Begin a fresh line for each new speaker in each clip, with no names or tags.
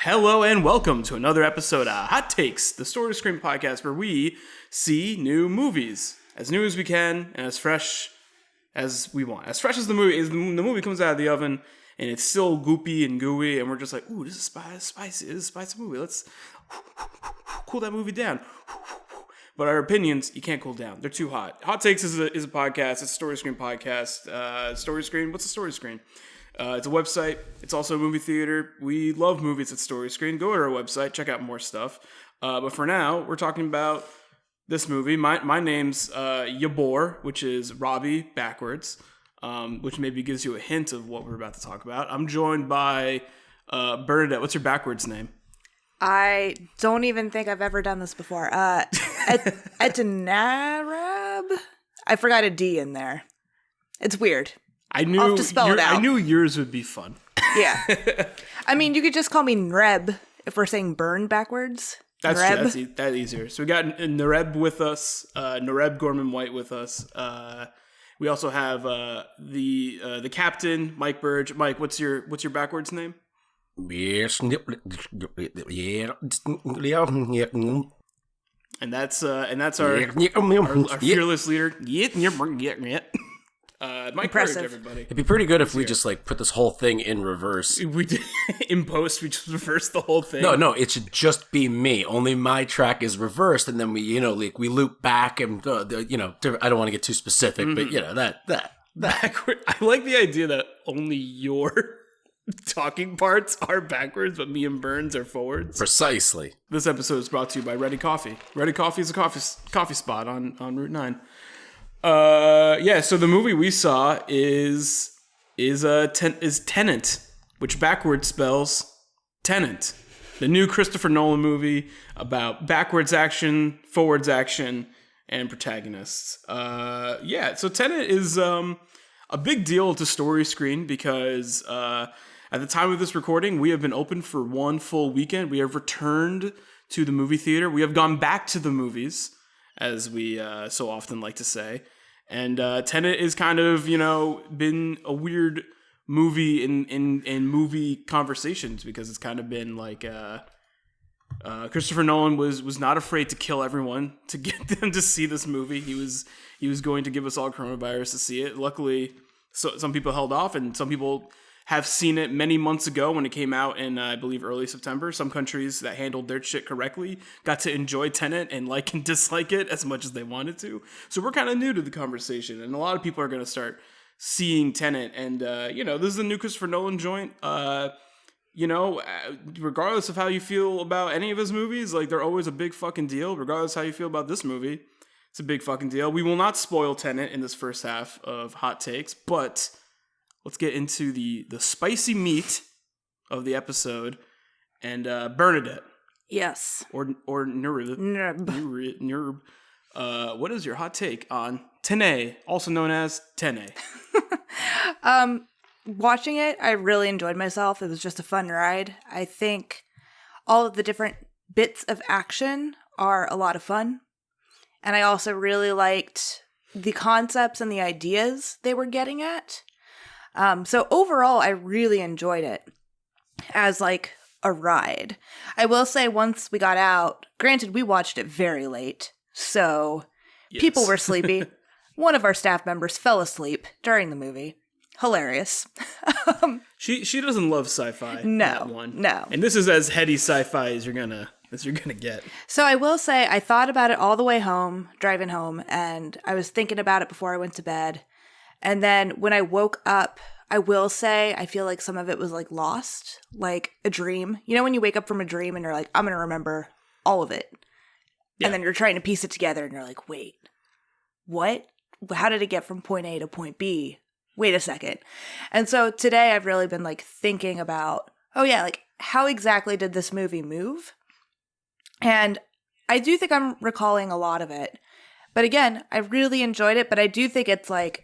Hello and welcome to another episode of Hot Takes, the Story Screen podcast where we see new movies as new as we can and as fresh as we want. As fresh as the movie comes out of the oven and it's still goopy and gooey and we're just like, ooh, this is spicy. This is a spicy movie. Let's cool that movie down. But our opinions, you can't cool down. They're too hot. Hot Takes is a podcast. It's a Story Screen podcast. Story Screen, what's a Story Screen? It's a website. It's also a movie theater. We love movies at Story Screen. Go to our website. Check out more stuff. But for now, we're talking about this movie. My name's Yabor, which is Robby backwards, which maybe gives you a hint of what we're about to talk about. I'm joined by Bernadette. What's your backwards name?
I don't even think I've ever done this before. Etenarab? I forgot a D in there. It's weird.
I'll have to spell it out. I knew yours would be fun.
Yeah. I mean, you could just call me Nreb if we're saying burn backwards.
That's true. That's easier. So we got Nareb with us, Nareb Gorman-White with us. We also have the captain, Mike Burdge. Mike, what's your backwards name? And that's our fearless leader. Mike
Impressive.
Burdge, everybody.
It'd be pretty good if we just put this whole thing in reverse.
We did, in post, we just reversed the whole thing.
No, it should just be me. Only my track is reversed, and then we loop back, and I don't want to get too specific, but that
backward. I like the idea that only your talking parts are backwards, but me and Burns are forwards.
Precisely.
This episode is brought to you by Ready Coffee. Ready Coffee is a coffee spot on Route 9. So the movie we saw is Tenet, which backwards spells Tenet, the new Christopher Nolan movie about backwards action, forwards action, and protagonists. So Tenet is a big deal to Story Screen because at the time of this recording, we have been open for one full weekend. We have returned to the movie theater. We have gone back to the movies, as we so often like to say. And Tenet is kind of, been a weird movie in movie conversations because it's kind of been like Christopher Nolan was not afraid to kill everyone to get them to see this movie. He was going to give us all coronavirus to see it. Luckily, some people held off, and some people have seen it many months ago when it came out in, I believe, early September. Some countries that handled their shit correctly got to enjoy Tenet and like and dislike it as much as they wanted to. So we're kind of new to the conversation, and a lot of people are going to start seeing Tenet. And, this is the new Christopher Nolan joint. Regardless of how you feel about any of his movies, they're always a big fucking deal. Regardless of how you feel about this movie, it's a big fucking deal. We will not spoil Tenet in this first half of Hot Takes, but let's get into the spicy meat of the episode. And Bernadette.
Yes.
Or Nurb. What is your hot take on Tenet, also known as Tenet?
Watching it, I really enjoyed myself. It was just a fun ride. I think all of the different bits of action are a lot of fun. And I also really liked the concepts and the ideas they were getting at. So overall, I really enjoyed it as a ride. I will say once we got out, granted, we watched it very late, so yes. People were sleepy. One of our staff members fell asleep during the movie. Hilarious.
She doesn't love sci-fi.
No.
And this is as heady sci-fi as you're gonna get.
So I will say I thought about it all the way home, driving home, and I was thinking about it before I went to bed. And then when I woke up, I will say I feel like some of it was lost, like a dream. You know when you wake up from a dream and you're like, I'm going to remember all of it. Yeah. And then you're trying to piece it together and you're like, wait, what? How did it get from point A to point B? Wait a second. And so today I've really been thinking about, how exactly did this movie move? And I do think I'm recalling a lot of it. But again, I really enjoyed it, but I do think it's a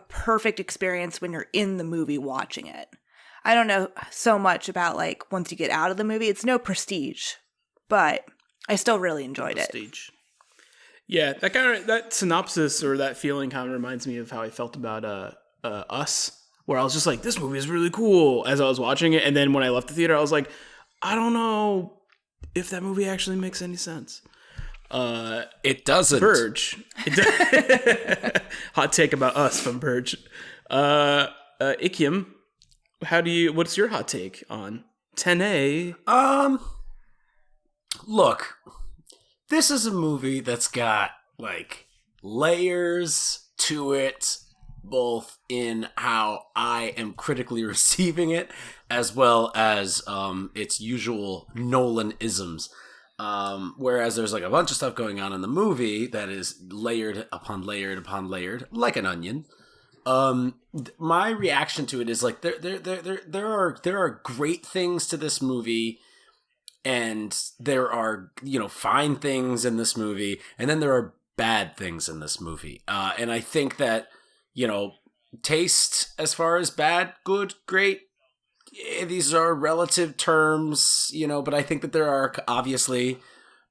perfect experience when you're in the movie watching it. I don't know so much about once you get out of the movie. It's no Prestige, but I still really enjoyed it.
Prestige. Yeah, that synopsis or that feeling kind of reminds me of how I felt about Us, where I was just like, this movie is really cool as I was watching it, and then when I left the theater, I was like, I don't know if that movie actually makes any sense.
It doesn't.
Burdge. Hot take about us from Burdge. Ikiam, what's your hot take on Tenet?
Look, this is a movie that's got like layers to it, both in how I am critically receiving it, as well as its usual Nolan-isms. Whereas there's like a bunch of stuff going on in the movie that is layered upon layered upon layered, like an onion. My reaction to it is like there are great things to this movie, and there are, you know, fine things in this movie, and then there are bad things in this movie. And I think that, you know, taste as far as bad, good, great, these are relative terms, you know, but I think that there are obviously,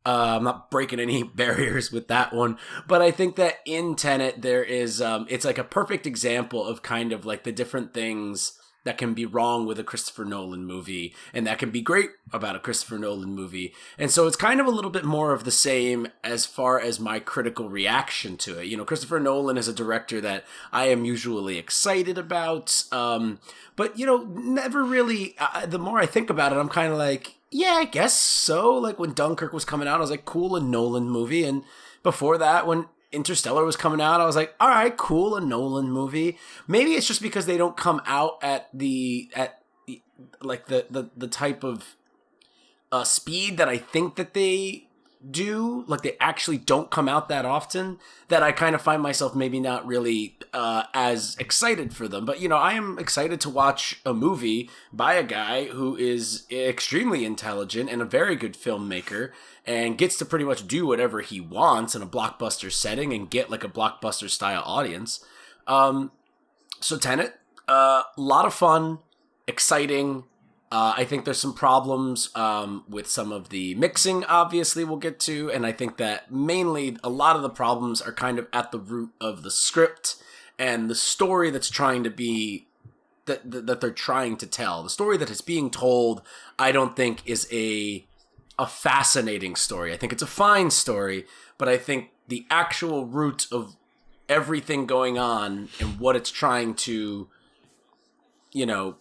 I'm not breaking any barriers with that one, but I think that in Tenet there is, it's like a perfect example of kind of like the different things that can be wrong with a Christopher Nolan movie, and that can be great about a Christopher Nolan movie. And so it's kind of a little bit more of the same as far as my critical reaction to it. You know, Christopher Nolan is a director that I am usually excited about, but, you know, never really, the more I think about it, I'm kind of like, yeah, I guess so. Like when Dunkirk was coming out, I was like, cool, a Nolan movie. And before that, when Interstellar was coming out, I was like, all right, cool, a Nolan movie. Maybe it's just because they don't come out at the type of speed that I think that they do. Like they actually don't come out that often, that I kind of find myself maybe not really as excited for them. But, you know, I am excited to watch a movie by a guy who is extremely intelligent and a very good filmmaker, and gets to pretty much do whatever he wants in a blockbuster setting and get like a blockbuster style audience. So Tenet, lot of fun, exciting. I think there's some problems with some of the mixing, obviously we'll get to, and I think that mainly a lot of the problems are kind of at the root of the script and the story that's trying to be, that they're trying to tell. The story that is being told, I don't think is a fascinating story. I think it's a fine story, but I think the actual root of everything going on and what it's trying to, you know,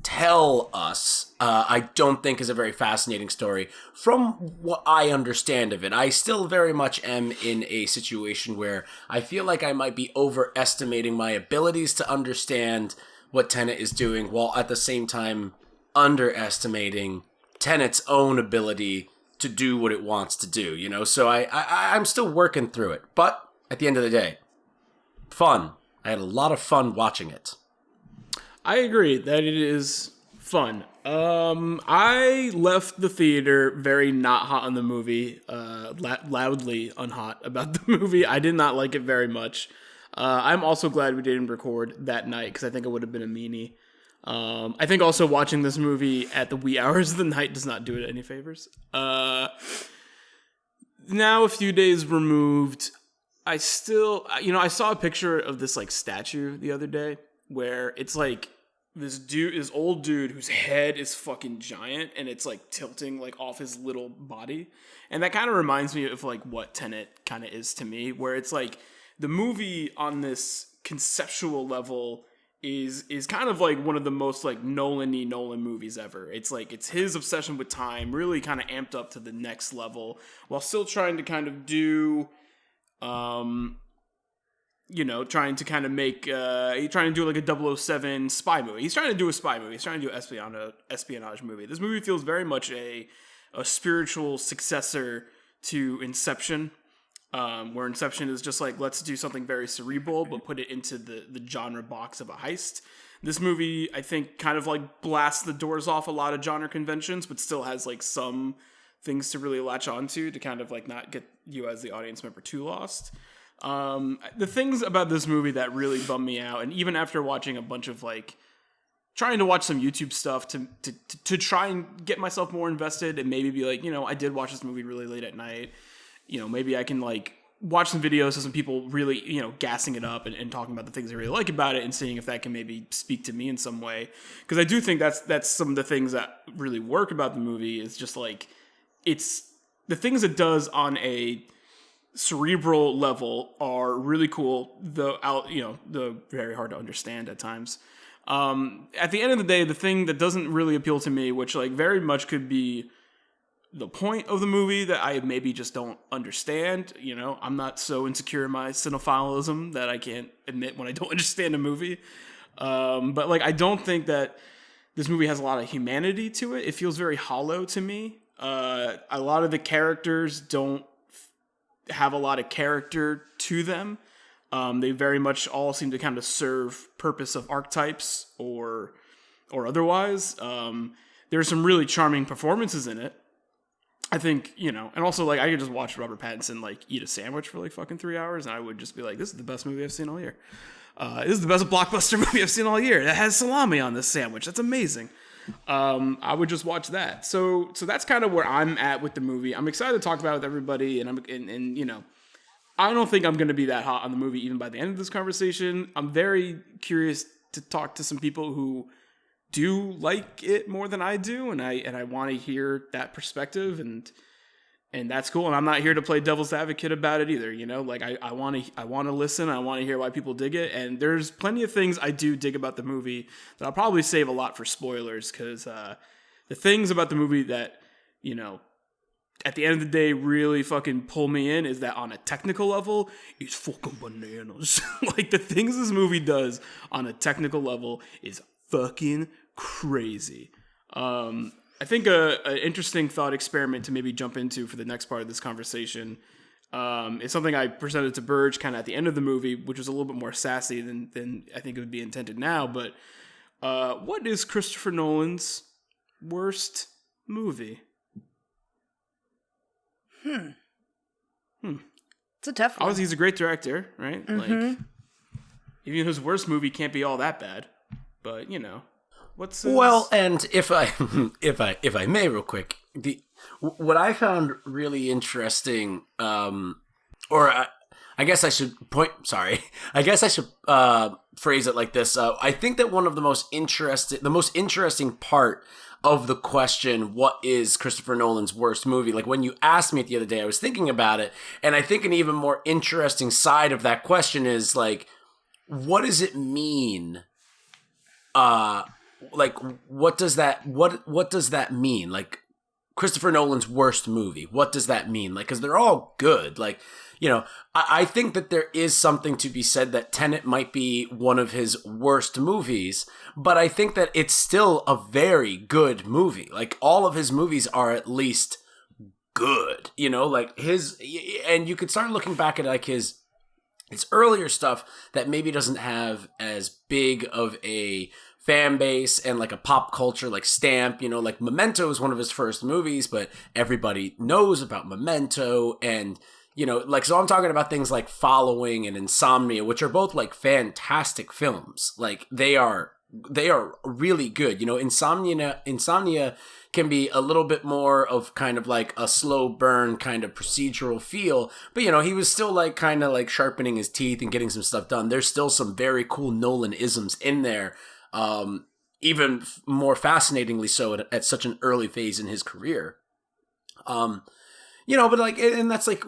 tell us, I don't think is a very fascinating story from what I understand of it. I still very much am in a situation where I feel like I might be overestimating my abilities to understand what Tenet is doing, while at the same time underestimating Tenet's own ability to do what it wants to do, you know? So I'm still working through it. But at the end of the day, fun. I had a lot of fun watching it.
I agree that it is fun. I left the theater very not hot on the movie, loudly unhot about the movie. I did not like it very much. I'm also glad we didn't record that night, because I think it would have been a meanie. I think also watching this movie at the wee hours of the night does not do it any favors. Now a few days removed, I still, you know, I saw a picture of this like statue the other day where it's like this old dude whose head is fucking giant and it's like tilting like off his little body. And that kind of reminds me of like what Tenet kind of is to me, where it's like the movie on this conceptual level is kind of like one of the most like Nolan-y Nolan movies ever. It's like, it's his obsession with time really kind of amped up to the next level while still trying to kind of do, you know, trying to kind of make, he's trying to do like a 007 spy movie. He's trying to do a spy movie. He's trying to do an espionage movie. This movie feels very much a spiritual successor to Inception. Where Inception is just like, let's do something very cerebral, but put it into the genre box of a heist. This movie, I think, kind of like blasts the doors off a lot of genre conventions, but still has like some things to really latch onto to kind of like not get you as the audience member too lost. The things about this movie that really bummed me out, and even after watching a bunch of like, trying to watch some YouTube stuff to try and get myself more invested and maybe be like, you know, I did watch this movie really late at night. You know, maybe I can like watched some videos of some people really, gassing it up and talking about the things they really like about it and seeing if that can maybe speak to me in some way. Because I do think that's some of the things that really work about the movie is just like, it's the things it does on a cerebral level are really cool, though the very hard to understand at times. At the end of the day, the thing that doesn't really appeal to me, which like very much could be the point of the movie that I maybe just don't understand. I'm not so insecure in my cinephilism that I can't admit when I don't understand a movie. But like, I don't think that this movie has a lot of humanity to it. It feels very hollow to me. A lot of the characters don't have a lot of character to them. They very much all seem to kind of serve purpose of archetypes or otherwise. There's some really charming performances in it. I think, and also like I could just watch Robert Pattinson like eat a sandwich for like fucking 3 hours and I would just be like, this is the best movie I've seen all year. This is the best blockbuster movie I've seen all year. It has salami on this sandwich. That's amazing. I would just watch that. So that's kind of where I'm at with the movie. I'm excited to talk about it with everybody, and I don't think I'm going to be that hot on the movie even by the end of this conversation. I'm very curious to talk to some people who do like it more than I do, and I want to hear that perspective, and that's cool. And I'm not here to play devil's advocate about it either. Like I want to listen. I want to hear why people dig it. And there's plenty of things I do dig about the movie that I'll probably save a lot for spoilers, because the things about the movie that at the end of the day really fucking pull me in is that on a technical level, it's fucking bananas. Like the things this movie does on a technical level is fucking crazy. I think an interesting thought experiment to maybe jump into for the next part of this conversation is something I presented to Burdge kind of at the end of the movie, which was a little bit more sassy than I think it would be intended now. But what is Christopher Nolan's worst movie?
It's a tough one.
Obviously, he's a great director, right?
Mm-hmm.
Like, even his worst movie can't be all that bad. But what's his...
Well, and if I may, real quick, what I found really interesting, I guess I should phrase it like this. I think that one of the most interesting part of the question, what is Christopher Nolan's worst movie? Like when you asked me it the other day, I was thinking about it, and I think an even more interesting side of that question is like, what does it mean? Like what does that mean? Like Christopher Nolan's worst movie, what does that mean? Like, because they're all good. Like, I think that there is something to be said that Tenet might be one of his worst movies, but I think that it's still a very good movie. Like all of his movies are at least good, like and you could start looking back at like his earlier stuff that maybe doesn't have as big of a fan base and like a pop culture like stamp, like Memento is one of his first movies, but everybody knows about Memento. And so I'm talking about things like Following and Insomnia, which are both like fantastic films. Like they are really good. Insomnia can be a little bit more of kind of like a slow burn kind of procedural feel, but he was still like kind of like sharpening his teeth and getting some stuff done. There's still some very cool Nolan-isms in there. Even more fascinatingly so at such an early phase in his career. But like, and that's like,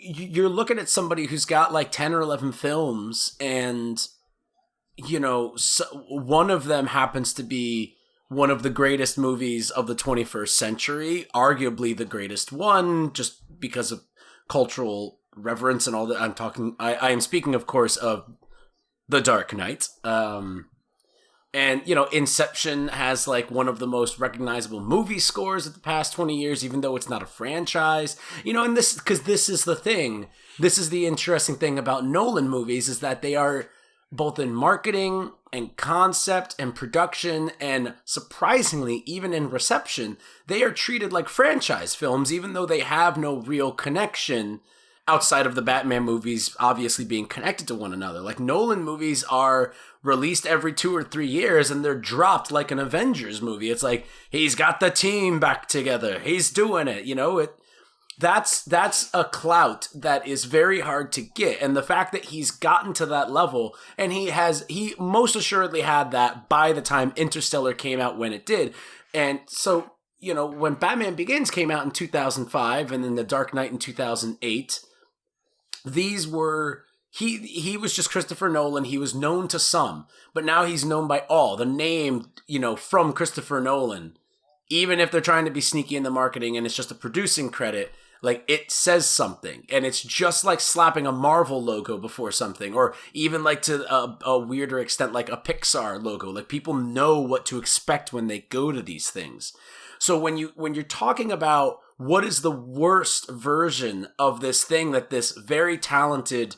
you're looking at somebody who's got like 10 or 11 films, and, so one of them happens to be one of the greatest movies of the 21st century, arguably the greatest one, just because of cultural reverence and all that. I am speaking, of course, of The Dark Knight. And, Inception has like one of the most recognizable movie scores of the past 20 years, even though it's not a franchise, and because this is the thing. This is the interesting thing about Nolan movies, is that they are both in marketing and concept and production, and surprisingly, even in reception, they are treated like franchise films, even though they have no real connection outside of the Batman movies obviously being connected to one another. Like Nolan movies are released every 2 or 3 years, and they're dropped like an Avengers movie. It's like, he's got the team back together. He's doing it, That's a clout that is very hard to get. And the fact that he's gotten to that level, and he most assuredly had that by the time Interstellar came out when it did. And so, when Batman Begins came out in 2005 and then The Dark Knight in 2008, these were... He was just Christopher Nolan. He was known to some, but now he's known by all. The name, from Christopher Nolan, even if they're trying to be sneaky in the marketing and it's just a producing credit, like, it says something. And it's just like slapping a Marvel logo before something, or even like to a weirder extent, like a Pixar logo. Like, people know what to expect when they go to these things. So when you're talking about what is the worst version of this thing that this very talented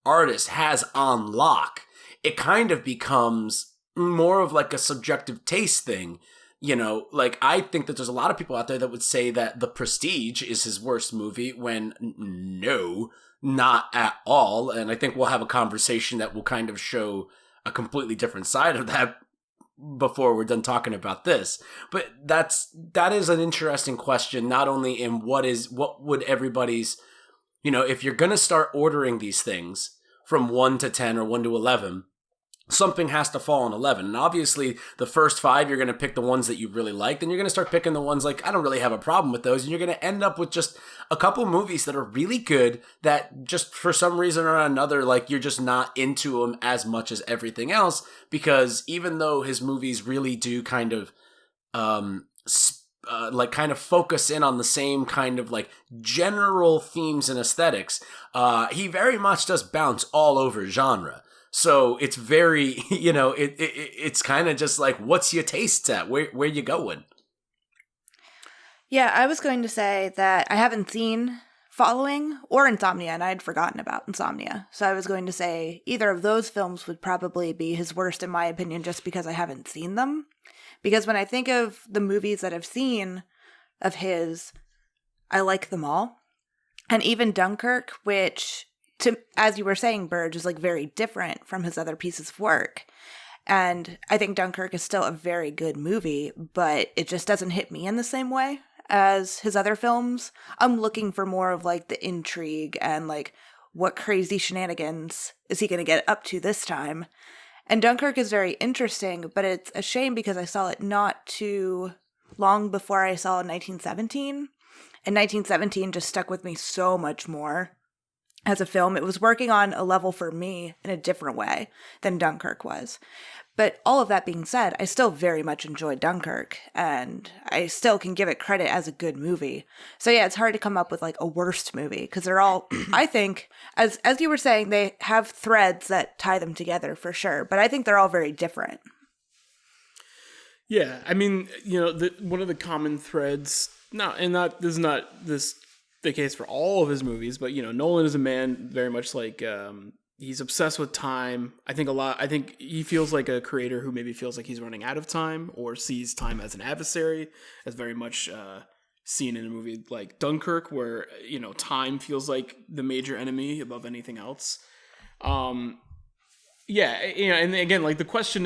artist has on lock, it kind of becomes more of like a subjective taste thing. Like, I think that there's a lot of people out there that would say that The Prestige is his worst movie, when no, not at all. And I think we'll have a conversation that will kind of show a completely different side of that before we're done talking about this. But that is an interesting question, not only in what would everybody's, if you're going to start ordering these things from 1 to 10 or 1 to 11, something has to fall on 11. And obviously, the first 5, you're going to pick the ones that you really like. Then you're going to start picking the ones like, I don't really have a problem with those. And you're going to end up with just a couple movies that are really good that just for some reason or another, like, you're just not into them as much as everything else. Because even though his movies really do kind of, kind of focus in on the same kind of like general themes and aesthetics, he very much does bounce all over genre. So it's very, it's kind of just like, what's your taste at? Where you going?
Yeah, I was going to say that I haven't seen Following or Insomnia, and I had forgotten about Insomnia. So I was going to say either of those films would probably be his worst, in my opinion, just because I haven't seen them. Because when I think of the movies that I've seen of his, I like them all. And even Dunkirk, which, as you were saying, Burdge, is like very different from his other pieces of work. And I think Dunkirk is still a very good movie, but it just doesn't hit me in the same way as his other films. I'm looking for more of like the intrigue and like what crazy shenanigans is he going to get up to this time. And Dunkirk is very interesting, but it's a shame because I saw it not too long before I saw 1917. And 1917 just stuck with me so much more as a film. It was working on a level for me in a different way than Dunkirk was. But all of that being said, I still very much enjoyed Dunkirk, and I still can give it credit as a good movie. So yeah, it's hard to come up with like a worst movie, because they're all, I think, as you were saying, they have threads that tie them together for sure, but I think they're all very different.
Yeah, I mean, one of the common threads, this is not the case for all of his movies, but Nolan is a man very much like he's obsessed with time. I think he feels like a creator who maybe feels like he's running out of time or sees time as an adversary, as very much seen in a movie like Dunkirk, where time feels like the major enemy above anything else. Yeah, and again, like the question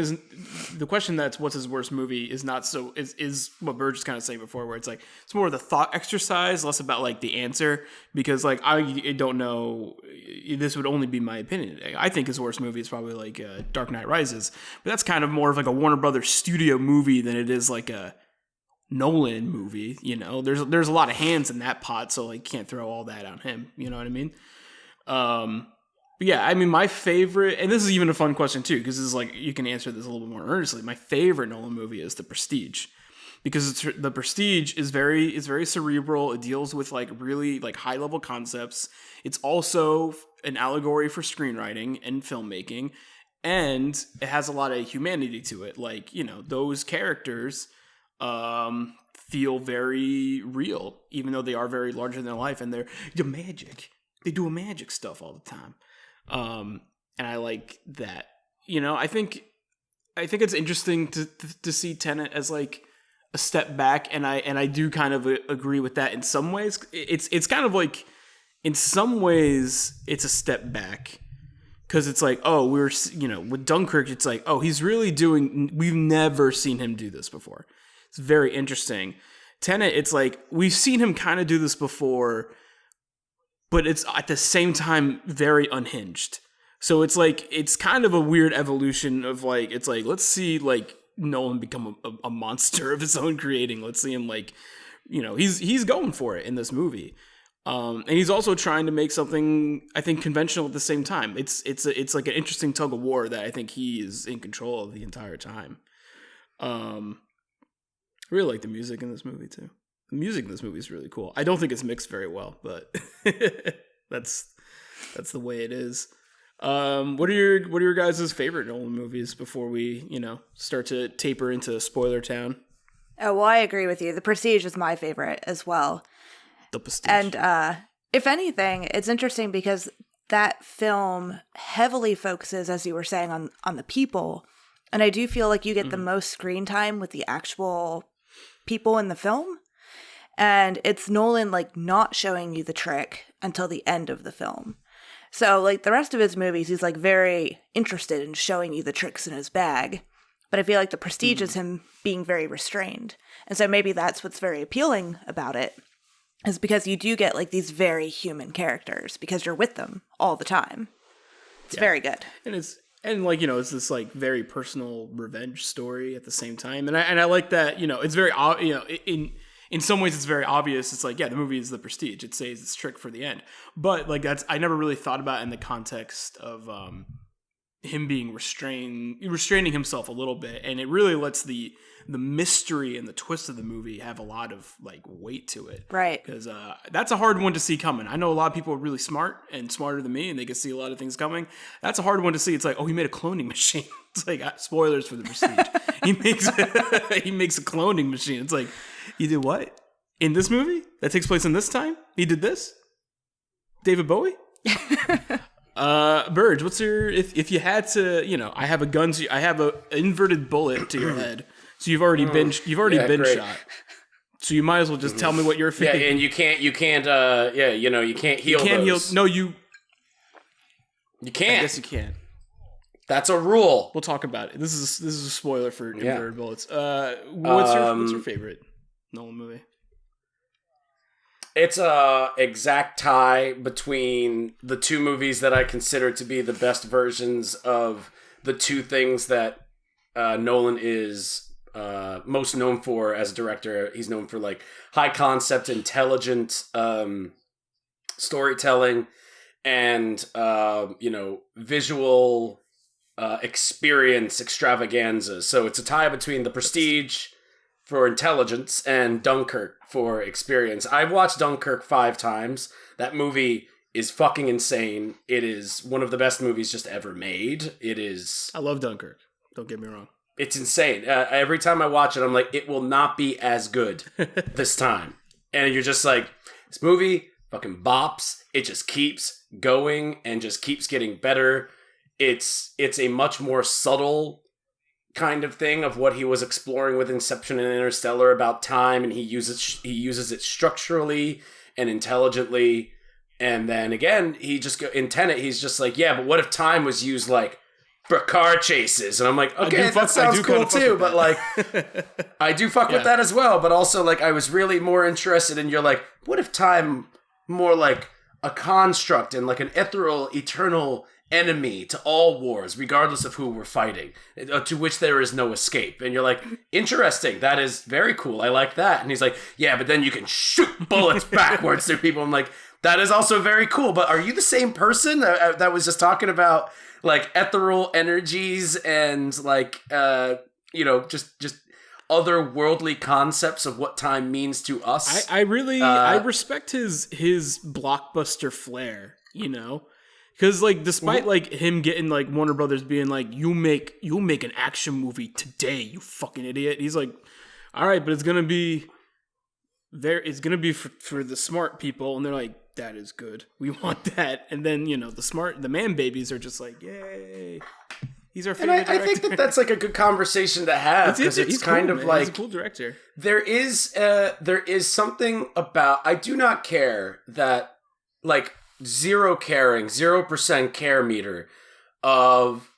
that's what's his worst movie is not so is what Burdge was kind of saying before, where it's like it's more of the thought exercise, less about like the answer, because like I don't know, this would only be my opinion. I think his worst movie is probably like Dark Knight Rises, but that's kind of more of like a Warner Brothers studio movie than it is like a Nolan movie. There's a lot of hands in that pot, so like can't throw all that on him. You know what I mean? But yeah, I mean, my favorite, and this is even a fun question too, because this is like, you can answer this a little bit more earnestly. My favorite Nolan movie is The Prestige, because The Prestige is very cerebral. It deals with like really like high level concepts. It's also an allegory for screenwriting and filmmaking, and it has a lot of humanity to it. Like, those characters feel very real, even though they are very larger than life, and they're magic. They do magic stuff all the time. And I like that. I think it's interesting to see Tenet as like a step back, and I do kind of agree with that in some ways. It's kind of like, in some ways it's a step back, because it's like, oh, we're with Dunkirk, it's like, oh, he's really we've never seen him do this before. It's very interesting. Tenet, it's like we've seen him kind of do this before, but it's at the same time very unhinged. So it's like, it's kind of a weird evolution of like, it's like, let's see like Nolan become a monster of his own creating. Let's see him like, he's going for it in this movie. And he's also trying to make something, I think, conventional at the same time. It's like an interesting tug of war that I think he is in control of the entire time. I really like the music in this movie too. The music in this movie is really cool. I don't think it's mixed very well, but that's the way it is. What are your guys' favorite Nolan movies before we, start to taper into spoiler town?
Oh, well, I agree with you. The Prestige is my favorite as well.
The Prestige.
And if anything, it's interesting because that film heavily focuses, as you were saying, on the people. And I do feel like you get the most screen time with the actual people in the film. And it's Nolan, like, not showing you the trick until the end of the film. So, like, the rest of his movies, he's, like, very interested in showing you the tricks in his bag. But I feel like The Prestige is him being very restrained. And so maybe that's what's very appealing about it, is because you do get, like, these very human characters because you're with them all the time. It's very good.
And it's this, like, very personal revenge story at the same time. And I like that, it's very, in some ways it's very obvious. It's like, yeah, the movie is The Prestige. It says it's trick for the end. But like I never really thought about it in the context of him being restraining himself a little bit. And it really lets the mystery and the twist of the movie have a lot of like weight to it. Right. Because that's a hard one to see coming. I know a lot of people are really smart and smarter than me and they can see a lot of things coming. That's a hard one to see. It's like, oh, he made a cloning machine. It's like, spoilers for The Prestige. he makes a cloning machine. It's like, he did what? In this movie? That takes place in this time? He did this? David Bowie? Burdge, what's your, if you had to, I have a gun, I have a inverted bullet to your head. So you've already been shot. So you might as well just tell me what your favorite.
Yeah, and you can't heal. You can't heal.
No, you
can't.
I guess you can't.
That's a rule.
We'll talk about it. This is a spoiler for inverted bullets. What's your favorite Nolan movie?
It's a exact tie between the two movies that I consider to be the best versions of the two things that Nolan is most known for as a director. He's known for like high concept, intelligent storytelling, and visual experience extravaganza. So it's a tie between The Prestige for intelligence and Dunkirk for experience. I've watched Dunkirk 5 times. That movie is fucking insane. It is one of the best movies just ever made. It is.
I love Dunkirk. Don't get me wrong.
It's insane. Every time I watch it, I'm like, it will not be as good this time. And you're just like, this movie fucking bops. It just keeps going and just keeps getting better. It's a much more subtle kind of thing of what he was exploring with Inception and Interstellar about time, and he uses it structurally and intelligently. And then again, in Tenet, he's just like, yeah, but what if time was used like for car chases? And I'm like, okay, that sounds cool too, but like, I do fuck with that as well. But also, like, I was really more interested in, you're like, what if time more like a construct and like an ethereal, eternal enemy to all wars, regardless of who we're fighting, to which there is no escape. And you're like, interesting, that is very cool, I like that. And he's like, yeah, but then you can shoot bullets backwards through people. I'm like, that is also very cool, but are you the same person that was just talking about like ethereal energies and like just otherworldly concepts of what time means to us?
I respect his blockbuster flair, Because, like, despite, like, him getting, like, Warner Brothers being like, you make an action movie today, you fucking idiot. He's like, all right, but it's going to be for the smart people. And they're like, that is good. We want that. And then, the man babies are just like, yay. He's our favorite director.
I think that's, like, a good conversation to have. Because it's kind of like,
he's a cool director.
There is something about, I do not care that, like, 0% care meter of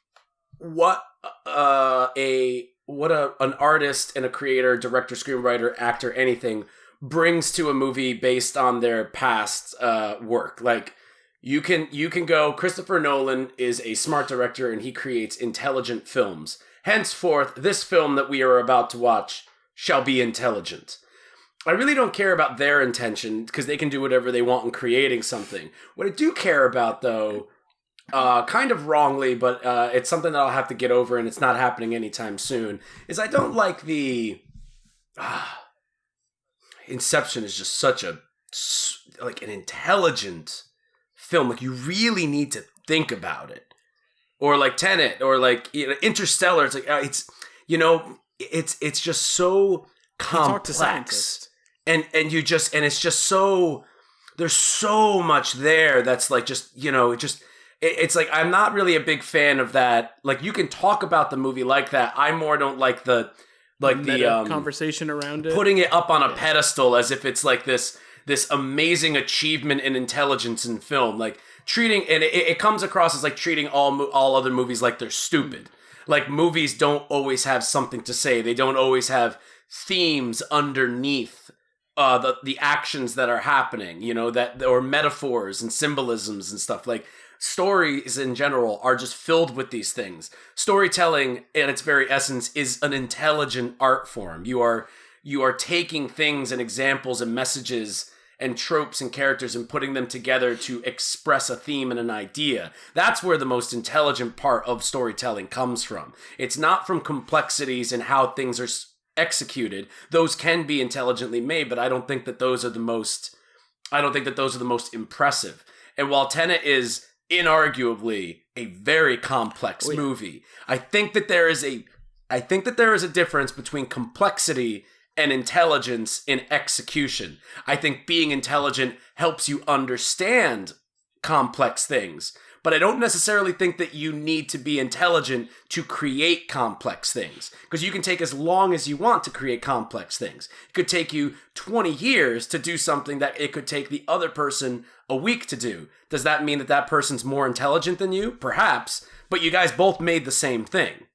what an artist and a creator, director, screenwriter, actor, anything brings to a movie based on their past work. Like, you can go, Christopher Nolan is a smart director and he creates intelligent films. Henceforth, this film that we are about to watch shall be intelligent. I really don't care about their intention because they can do whatever they want in creating something. What I do care about, though, kind of wrongly, but it's something that I'll have to get over, and it's not happening anytime soon, is I don't like the... Inception is just such a... like an intelligent film. Like, you really need to think about it. Or like Tenet, or like, you know, Interstellar. It's like, it's just so complex. And it's just so... There's so much there that's like just, it's like, I'm not really a big fan of that. Like, you can talk about the movie like that. I more don't like the
conversation around it,
putting it up on a pedestal as if it's like this amazing achievement in intelligence in film. Like, treating, and it comes across as like treating all other movies like they're stupid. Like, movies don't always have something to say. They don't always have themes underneath the actions that are happening, or metaphors and symbolisms and stuff. Like, stories in general are just filled with these things. Storytelling, in its very essence, is an intelligent art form. You are taking things and examples and messages and tropes and characters and putting them together to express a theme and an idea. That's where the most intelligent part of storytelling comes from. It's not from complexities and how things are executed. Those can be intelligently made, but I don't think that those are the most impressive. And while Tenet is inarguably a very complex movie, I think that there is a difference between complexity and intelligence in execution. I think being intelligent helps you understand complex things, but I don't necessarily think that you need to be intelligent to create complex things, because you can take as long as you want to create complex things. It could take you 20 years to do something that it could take the other person a week to do. Does that mean that that person's more intelligent than you? Perhaps, but you guys both made the same thing,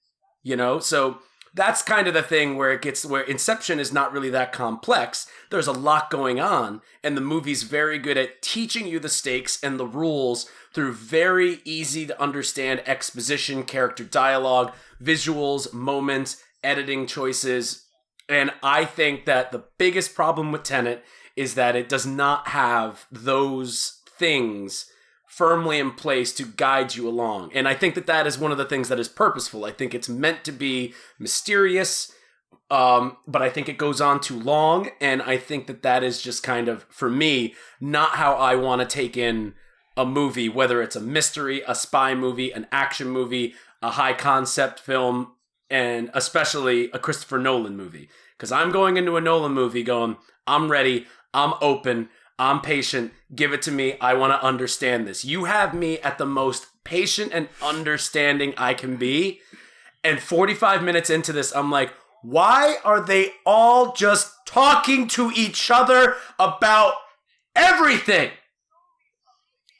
So that's kind of the thing where Inception is not really that complex. There's a lot going on, and the movie's very good at teaching you the stakes and the rules through very easy to understand exposition, character dialogue, visuals, moments, editing choices. And I think that the biggest problem with Tenet is that it does not have those things firmly in place to guide you along. And I think that that is one of the things that is purposeful. I think it's meant to be mysterious, but I think it goes on too long. And I think that that is just kind of, for me, not how I want to take in a movie, whether it's a mystery, a spy movie, an action movie, a high concept film, and especially a Christopher Nolan movie. Because I'm going into a Nolan movie going, I'm ready, I'm open, I'm patient, give it to me, I want to understand this. You have me at the most patient and understanding I can be, and 45 minutes into this, I'm like, why are they all just talking to each other about everything?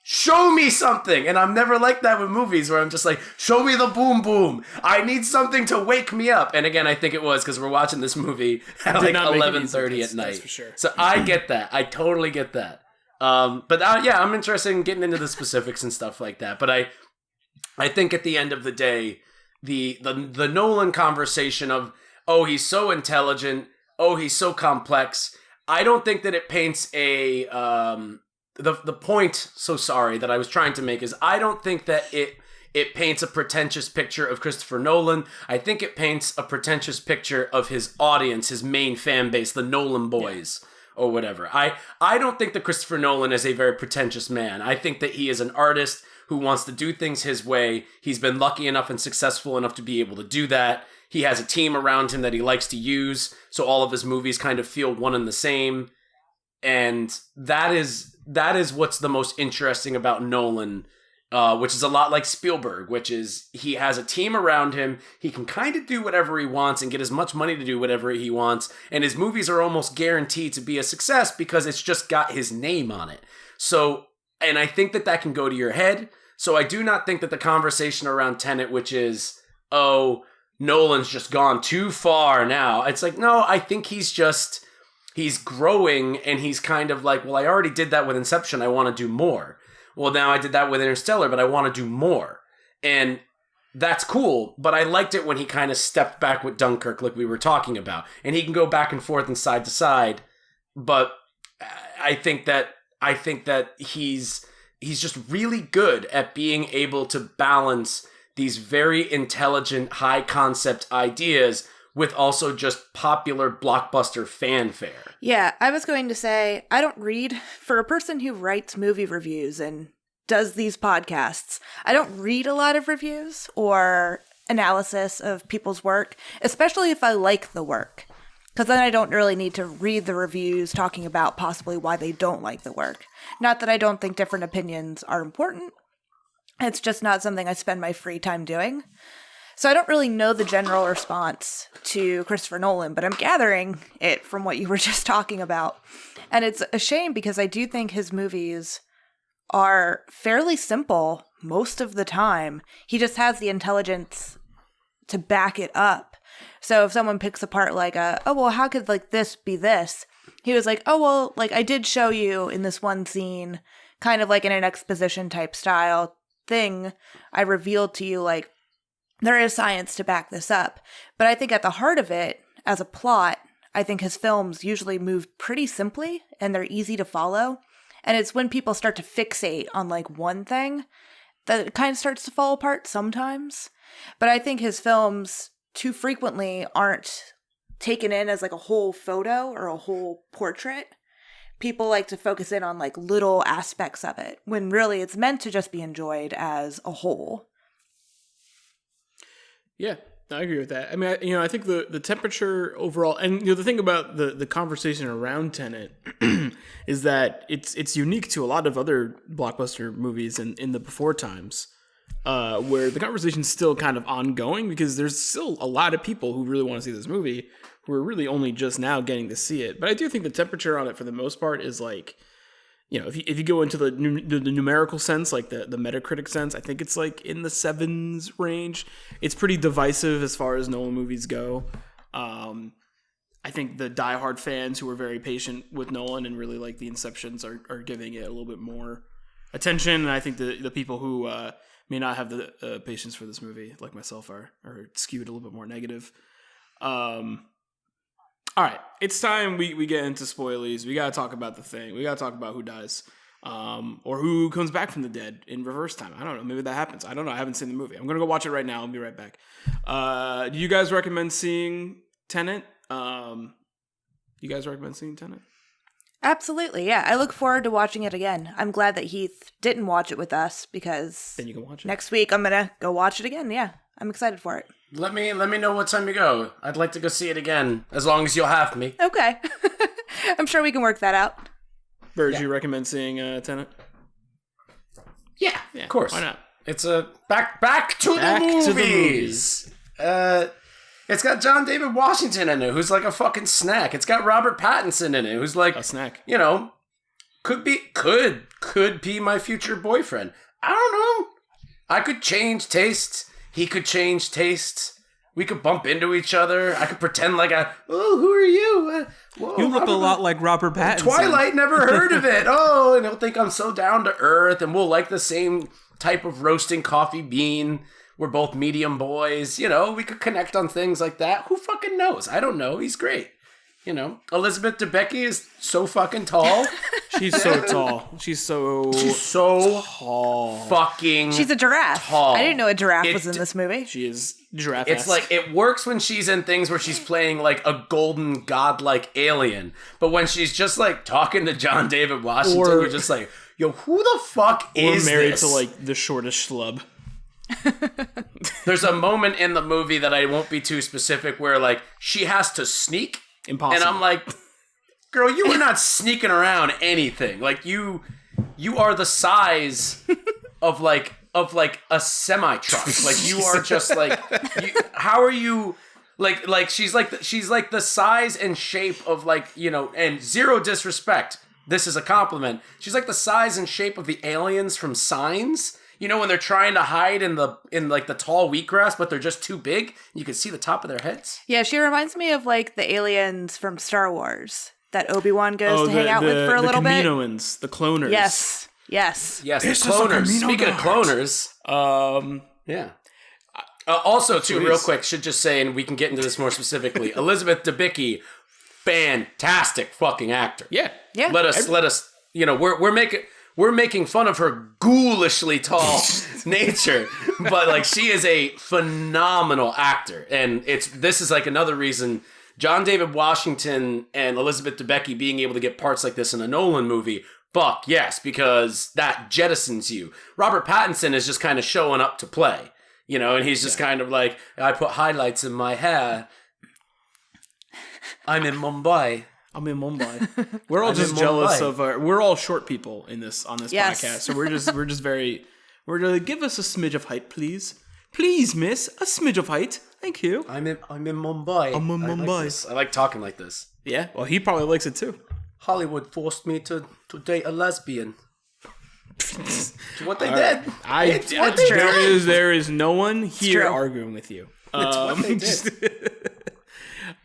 Show me something. And I'm never like that with movies where I'm just like, show me the boom boom. I need something to wake me up. And again, I think it was because we're watching this movie at like 11:30 at night. That's for sure. So I get that. I totally get that. Yeah, I'm interested in getting into the specifics and stuff like that. But I think at the end of the day, the Nolan conversation of, oh, he's so intelligent, oh, he's so complex, I don't think that it paints a... The point, that I was trying to make is I don't think that it paints a pretentious picture of Christopher Nolan. I think it paints a pretentious picture of his audience, his main fan base, the Nolan boys or whatever. I don't think that Christopher Nolan is a very pretentious man. I think that he is an artist who wants to do things his way. He's been lucky enough and successful enough to be able to do that. He has a team around him that he likes to use, so all of his movies kind of feel one and the same. And that is what's the most interesting about Nolan, which is a lot like Spielberg, which is he has a team around him. He can kind of do whatever he wants and get as much money to do whatever he wants. And his movies are almost guaranteed to be a success because it's just got his name on it. So, and I think that can go to your head. So I do not think that the conversation around Tenet, which is, oh, Nolan's just gone too far now. It's like, no, I think he's just... he's growing, and he's kind of like, well, I already did that with Inception. I want to do more. Well, now I did that with Interstellar, but I want to do more. And that's cool, but I liked it when he kind of stepped back with Dunkirk, like we were talking about. And he can go back and forth and side to side, but I think that he's just really good at being able to balance these very intelligent, high concept ideas with also just popular blockbuster fanfare.
Yeah, I was going to say, I don't read, for a person who writes movie reviews and does these podcasts, I don't read a lot of reviews or analysis of people's work, especially if I like the work. Because then I don't really need to read the reviews talking about possibly why they don't like the work. Not that I don't think different opinions are important. It's just not something I spend my free time doing. So I don't really know the general response to Christopher Nolan, but I'm gathering it from what you were just talking about. And it's a shame because I do think his movies are fairly simple most of the time. He just has the intelligence to back it up. So if someone picks apart like oh, well, how could like this be this? He was like, oh, well, like I did show you in this one scene, kind of like in an exposition type style thing, I revealed to you like, there is science to back this up. But I think at the heart of it, as a plot, I think his films usually move pretty simply and they're easy to follow. And it's when people start to fixate on like one thing that it kind of starts to fall apart sometimes. But I think his films too frequently aren't taken in as like a whole photo or a whole portrait. People like to focus in on like little aspects of it when really it's meant to just be enjoyed as a whole.
Yeah, I agree with that. I mean, I think the temperature overall, and the thing about the conversation around Tenet is that it's unique to a lot of other blockbuster movies in the before times, where the conversation's still kind of ongoing because there's still a lot of people who really want to see this movie who are really only just now getting to see it. But I do think the temperature on it for the most part is like, if you go into the numerical sense, like the Metacritic sense, I think it's like in the 7s range. It's pretty divisive as far as Nolan movies go. I think the diehard fans who are very patient with Nolan and really like the Inceptions are giving it a little bit more attention. And I think the people who may not have the patience for this movie, like myself, are skewed a little bit more negative. All right, it's time we get into spoilies. We got to talk about the thing. We got to talk about who dies or who comes back from the dead in reverse time. I don't know. Maybe that happens. I don't know. I haven't seen the movie. I'm going to go watch it right now. I'll be right back. Do you guys recommend seeing Tenet? You guys recommend seeing Tenet?
Absolutely, yeah. I look forward to watching it again. I'm glad that Heath didn't watch it with us because
then you can watch it.
Next week I'm going to go watch it again. Yeah, I'm excited for it.
Let me know what time you go. I'd like to go see it again, as long as you'll have me.
Okay. I'm sure we can work that out.
Burdge, you recommend seeing Tenet?
Yeah, of course.
Why not?
It's a back to the movies. It's got John David Washington in it, who's like a fucking snack. It's got Robert Pattinson in it, who's like
a snack.
Could be my future boyfriend. I don't know. I could change tastes. He could change tastes. We could bump into each other. I could pretend like who are you? Whoa,
you look a lot like Robert Pattinson.
Twilight, never heard of it. Oh, and he'll think I'm so down to earth, and we'll like the same type of roasting coffee bean. We're both medium boys. We could connect on things like that. Who fucking knows? I don't know. He's great. Elizabeth Debicki is so fucking tall.
She's so tall. She's so tall.
Fucking
She's a giraffe.
Tall.
I didn't know a giraffe was in this movie.
She is giraffe.
It's like, it works when she's in things where she's playing like a golden godlike alien. But when she's just like talking to John David Washington, you're just like, yo, who the fuck is this?
Or married to like the shortest schlub.
There's a moment in the movie that I won't be too specific where like she has to sneak.
Impossible.
And I'm like, girl, you are not sneaking around anything. Like you are the size of like a semi truck. Like you are just like, how are you? Like she's like the size and shape of like, and zero disrespect. This is a compliment. She's like the size and shape of the aliens from Signs. When they're trying to hide in the tall wheatgrass, but they're just too big. You can see the top of their heads.
Yeah, she reminds me of like the aliens from Star Wars. that Obi-Wan goes to hang out with for a little bit.
The Kaminoans, the cloners.
Yes.
Yes, the cloners. Speaking of cloners, yeah. Also, too, real quick, should just say, and we can get into this more specifically. Elizabeth Debicki, fantastic fucking actor.
Yeah.
Let us. You know, we're making fun of her ghoulishly tall nature, but like she is a phenomenal actor, and this is like another reason John David Washington and Elizabeth Debicki being able to get parts like this in a Nolan movie. Fuck yes, because that jettisons you. Robert Pattinson is just kind of showing up to play. You know, and he's just kind of like, I put highlights in my hair. I'm in Mumbai.
We're all just jealous of we're all short people on this podcast. So we're like, give us a smidge of height, please. Please, miss, a smidge of height. Thank you.
I'm in Mumbai.
I'm in Mumbai.
I like talking like this.
Yeah, well, he probably likes it too.
Hollywood forced me to date a lesbian. What they did.
There is no one here arguing with you.
It's what they did.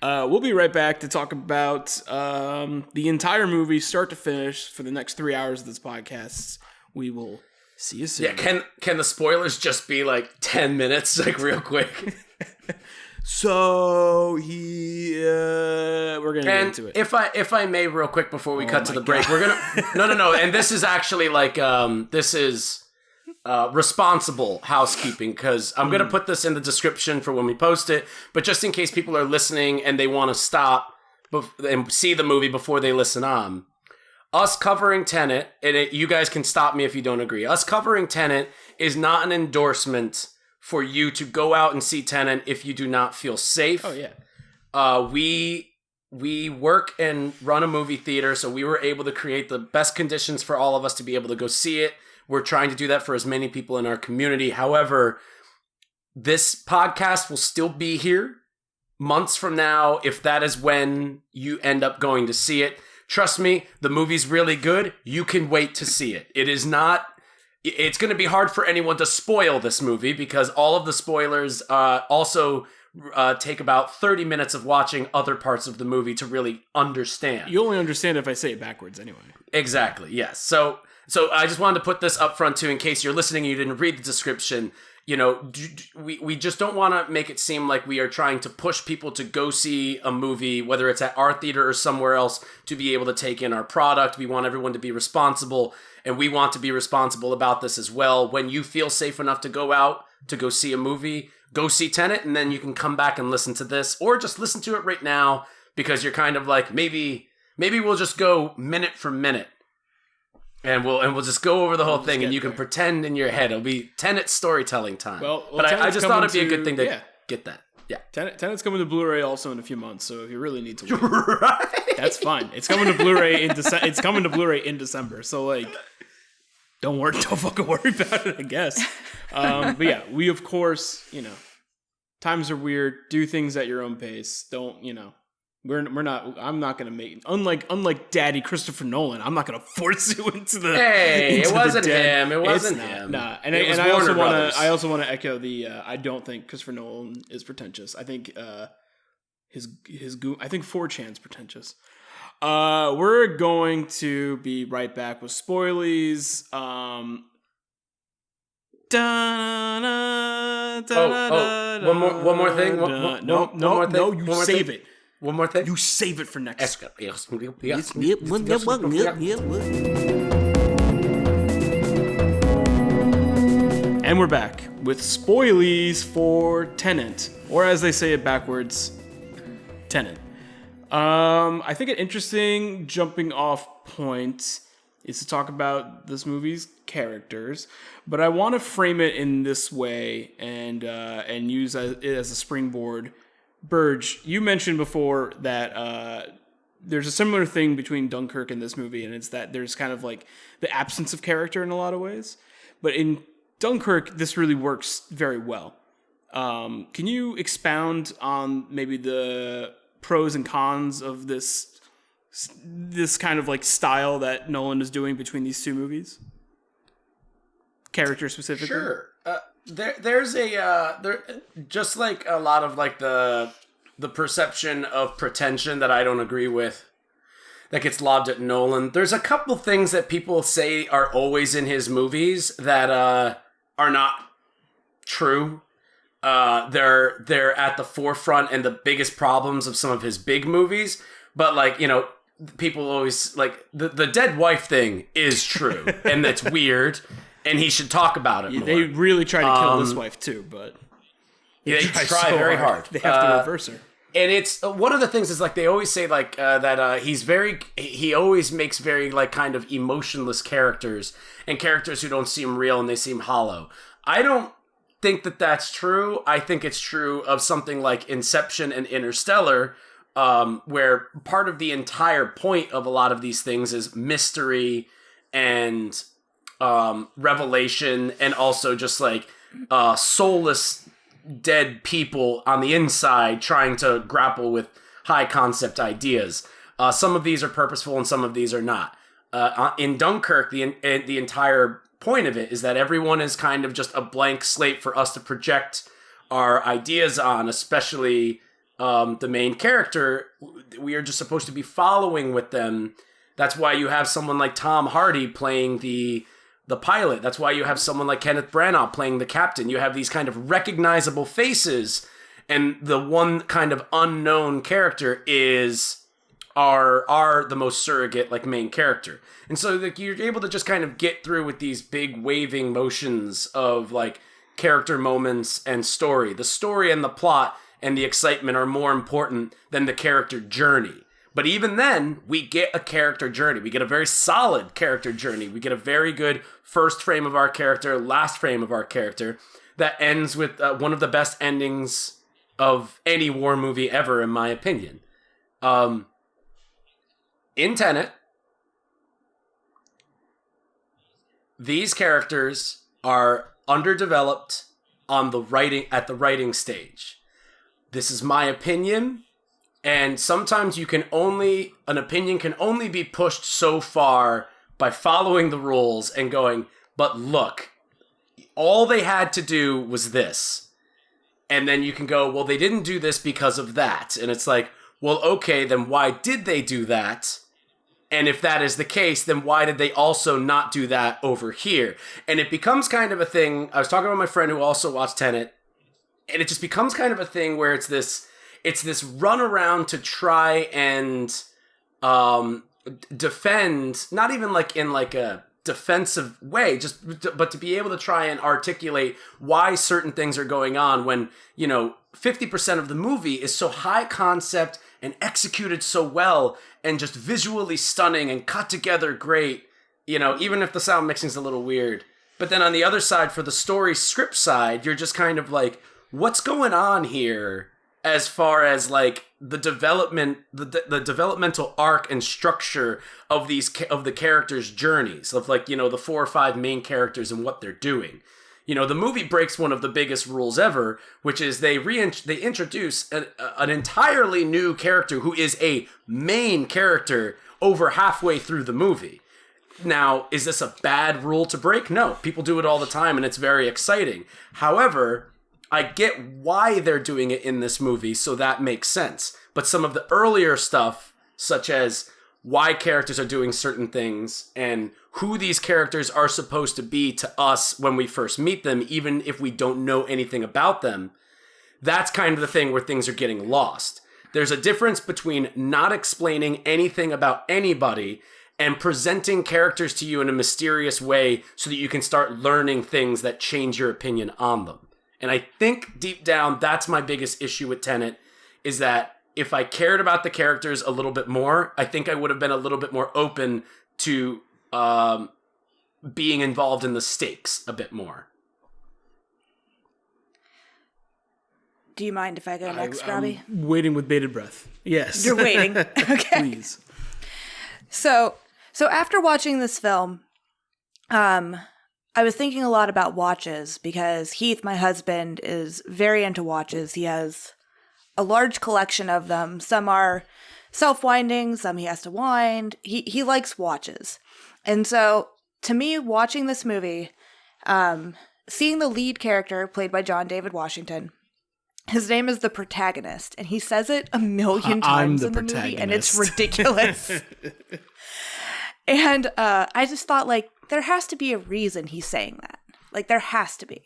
We'll be right back to talk about the entire movie, start to finish, for the next 3 hours of this podcast. We will see you soon.
Yeah, can the spoilers just be like 10 minutes, like real quick?
So we're gonna get into it.
If I may, real quick before we cut to the break, we're gonna no. And this is actually like this is responsible housekeeping, because I'm gonna put this in the description for when we post it. But just in case people are listening and they want to stop and see the movie before they listen on, us covering Tenet, and you guys can stop me if you don't agree. Us covering Tenet is not an endorsement for you to go out and see Tenet if you do not feel safe.
Oh, yeah.
We work and run a movie theater, so we were able to create the best conditions for all of us to be able to go see it. We're trying to do that for as many people in our community. However, this podcast will still be here months from now if that is when you end up going to see it. Trust me, the movie's really good. You can wait to see it. It's going to be hard for anyone to spoil this movie, because all of the spoilers also take about 30 minutes of watching other parts of the movie to really understand.
You only understand if I say it backwards anyway.
Exactly, yes. So I just wanted to put this up front too, in case you're listening and you didn't read the description. You know, we just don't want to make it seem like we are trying to push people to go see a movie, whether it's at our theater or somewhere else, to be able to take in our product. We want everyone to be responsible. And we want to be responsible about this as well. When you feel safe enough to go out to go see a movie, go see Tenet, and then you can come back and listen to this, or just listen to it right now, because you're kind of like, maybe we'll just go minute for minute, and we'll just go over the whole thing, and you can pretend in your head. It'll be Tenet storytelling time.
Well,
but I just thought it'd be a good thing to get that. Yeah,
Tenet's coming to Blu-ray also in a few months, so if you really need to wait,
right?
That's fine. It's coming to Blu-ray in It's coming to Blu-ray in December, so like, don't fucking worry about it, I guess. But yeah, we of course, times are weird. Do things at your own pace. Don't, we're not. I'm not gonna make unlike Daddy Christopher Nolan. I'm not gonna force you into the.
Hey,
into
it wasn't
him.
It wasn't him.
Nah, and I also want to echo the. I don't think Christopher Nolan is pretentious. I think his I think 4chan's pretentious. We're going to be right back with spoilies.
One more thing.
No, you save it.
One more thing.
You save it for next. And we're back with spoilies for Tenet, or as they say it backwards, Tenet. I think an interesting jumping off point is to talk about this movie's characters, but I want to frame it in this way and use it as a springboard. Burdge, you mentioned before that there's a similar thing between Dunkirk and this movie, and it's that there's kind of like the absence of character in a lot of ways. But in Dunkirk, this really works very well. Can you expound on maybe the pros and cons of this kind of like style that Nolan is doing between these two movies? Character specifically?
Sure. There's just like a lot of like the perception of pretension that I don't agree with. that gets lobbed at Nolan. There's a couple things that people say are always in his movies that are not true. They're at the forefront and the biggest problems of some of his big movies. But like, you know, people always like the dead wife thing is true and that's weird and he should talk about it more.
They really try to kill this wife too, but
they try so very hard.
They have to reverse her.
And it's one of the things is like they always say like that he always makes very like kind of emotionless characters and characters who don't seem real and they seem hollow. I don't think that that's true. I think it's true of something like Inception and Interstellar, where part of the entire point of a lot of these things is mystery and revelation and also just like soulless dead people on the inside trying to grapple with high concept ideas. Some of these are purposeful and some of these are not. In Dunkirk, the entire point of it is that everyone is kind of just a blank slate for us to project our ideas on, especially the main character. We are just supposed to be following with them. That's why you have someone like Tom Hardy playing the pilot. That's why you have someone like Kenneth Branagh playing the captain. You have these kind of recognizable faces, and the one kind of unknown character is the most surrogate like main character. And so like you're able to just kind of get through with these big waving motions of like character moments and story. The story and the plot and the excitement are more important than the character journey. But even then, we get a character journey. We get a very solid character journey. We get a very good first frame of our character, last frame of our character, that ends with one of the best endings of any war movie ever, in my opinion. In Tenet, these characters are underdeveloped at the writing stage. This is my opinion. And sometimes an opinion can only be pushed so far by following the rules and going, but look, all they had to do was this. And then you can go, well, they didn't do this because of that. And it's like, well, okay, then why did they do that? And if that is the case, then why did they also not do that over here? And it becomes kind of a thing. I was talking about my friend who also watched Tenet, and it just becomes kind of a thing where it's this run around to try and defend, not even like in like a defensive way, but to be able to try and articulate why certain things are going on when, you know, 50% of the movie is so high concept and executed so well and just visually stunning and cut together great, you know, even if the sound mixing is a little weird. But then on the other side, for the story script side, you're just kind of like, what's going on here? As far as like the development, the developmental arc and structure of the characters' journeys, of like, you know, the 4 or 5 main characters and what they're doing. You know, the movie breaks one of the biggest rules ever, which is they introduce an entirely new character who is a main character over halfway through the movie. Now, is this a bad rule to break? No, people do it all the time and it's very exciting. However, I get why they're doing it in this movie, so that makes sense. But some of the earlier stuff, such as why characters are doing certain things and who these characters are supposed to be to us when we first meet them, even if we don't know anything about them, that's kind of the thing where things are getting lost. There's a difference between not explaining anything about anybody and presenting characters to you in a mysterious way so that you can start learning things that change your opinion on them. And I think deep down, that's my biggest issue with Tenet, is that if I cared about the characters a little bit more, I think I would have been a little bit more open to being involved in the stakes a bit more.
Do you mind if I go next, Robby?
I'm waiting with bated breath. Yes.
You're waiting. Okay.
Please.
So after watching this film, I was thinking a lot about watches because Heath, my husband, is very into watches. He has a large collection of them. Some are self-winding, some he has to wind. He likes watches. And so, to me, watching this movie, seeing the lead character played by John David Washington, His name is the protagonist, and he says it a million
I'm
times
the
in the movie, and it's
protagonist.
ridiculous. And I just thought, like, there has to be a reason he's saying that. Like, there has to be.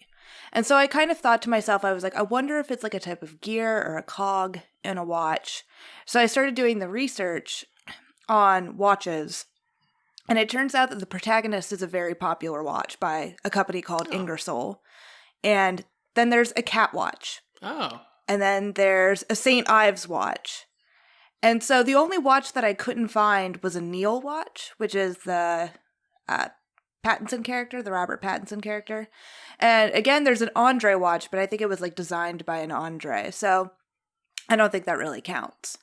And so I kind of thought to myself, I was like, I wonder if it's like a type of gear or a cog in a watch. So I started doing the research on watches, and it turns out that the protagonist is a very popular watch by a company called Ingersoll. And then there's a cat watch.
Oh.
And then there's a St. Ives watch. And so the only watch that I couldn't find was a Neil watch, which is the Pattinson character, the Robert Pattinson character. And again, there's an Andre watch, but I think it was like designed by an Andre. So I don't think that really counts.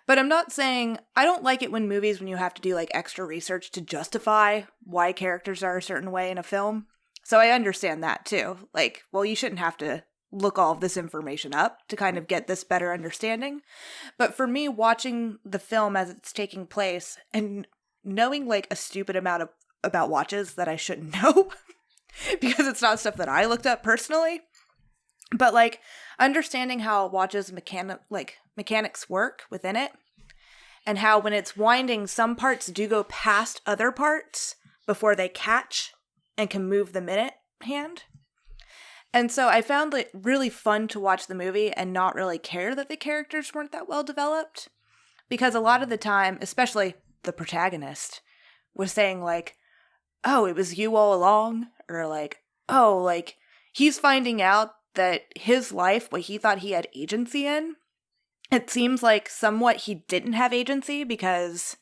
But I'm not saying, I don't like it when you have to do like extra research to justify why characters are a certain way in a film. So I understand that too. Like, well, you shouldn't have to look all of this information up to kind of get this better understanding. But for me, watching the film as it's taking place and knowing like a stupid amount about watches that I shouldn't know because it's not stuff that I looked up personally, but like understanding how watches mechanics work within it, and how when it's winding, some parts do go past other parts before they catch and can move the minute hand. And so I found it really fun to watch the movie and not really care that the characters weren't that well developed. Because a lot of the time, especially the protagonist, was saying like, oh, it was you all along. Or like, oh, like he's finding out that his life, what he thought he had agency in, it seems like somewhat he didn't have agency because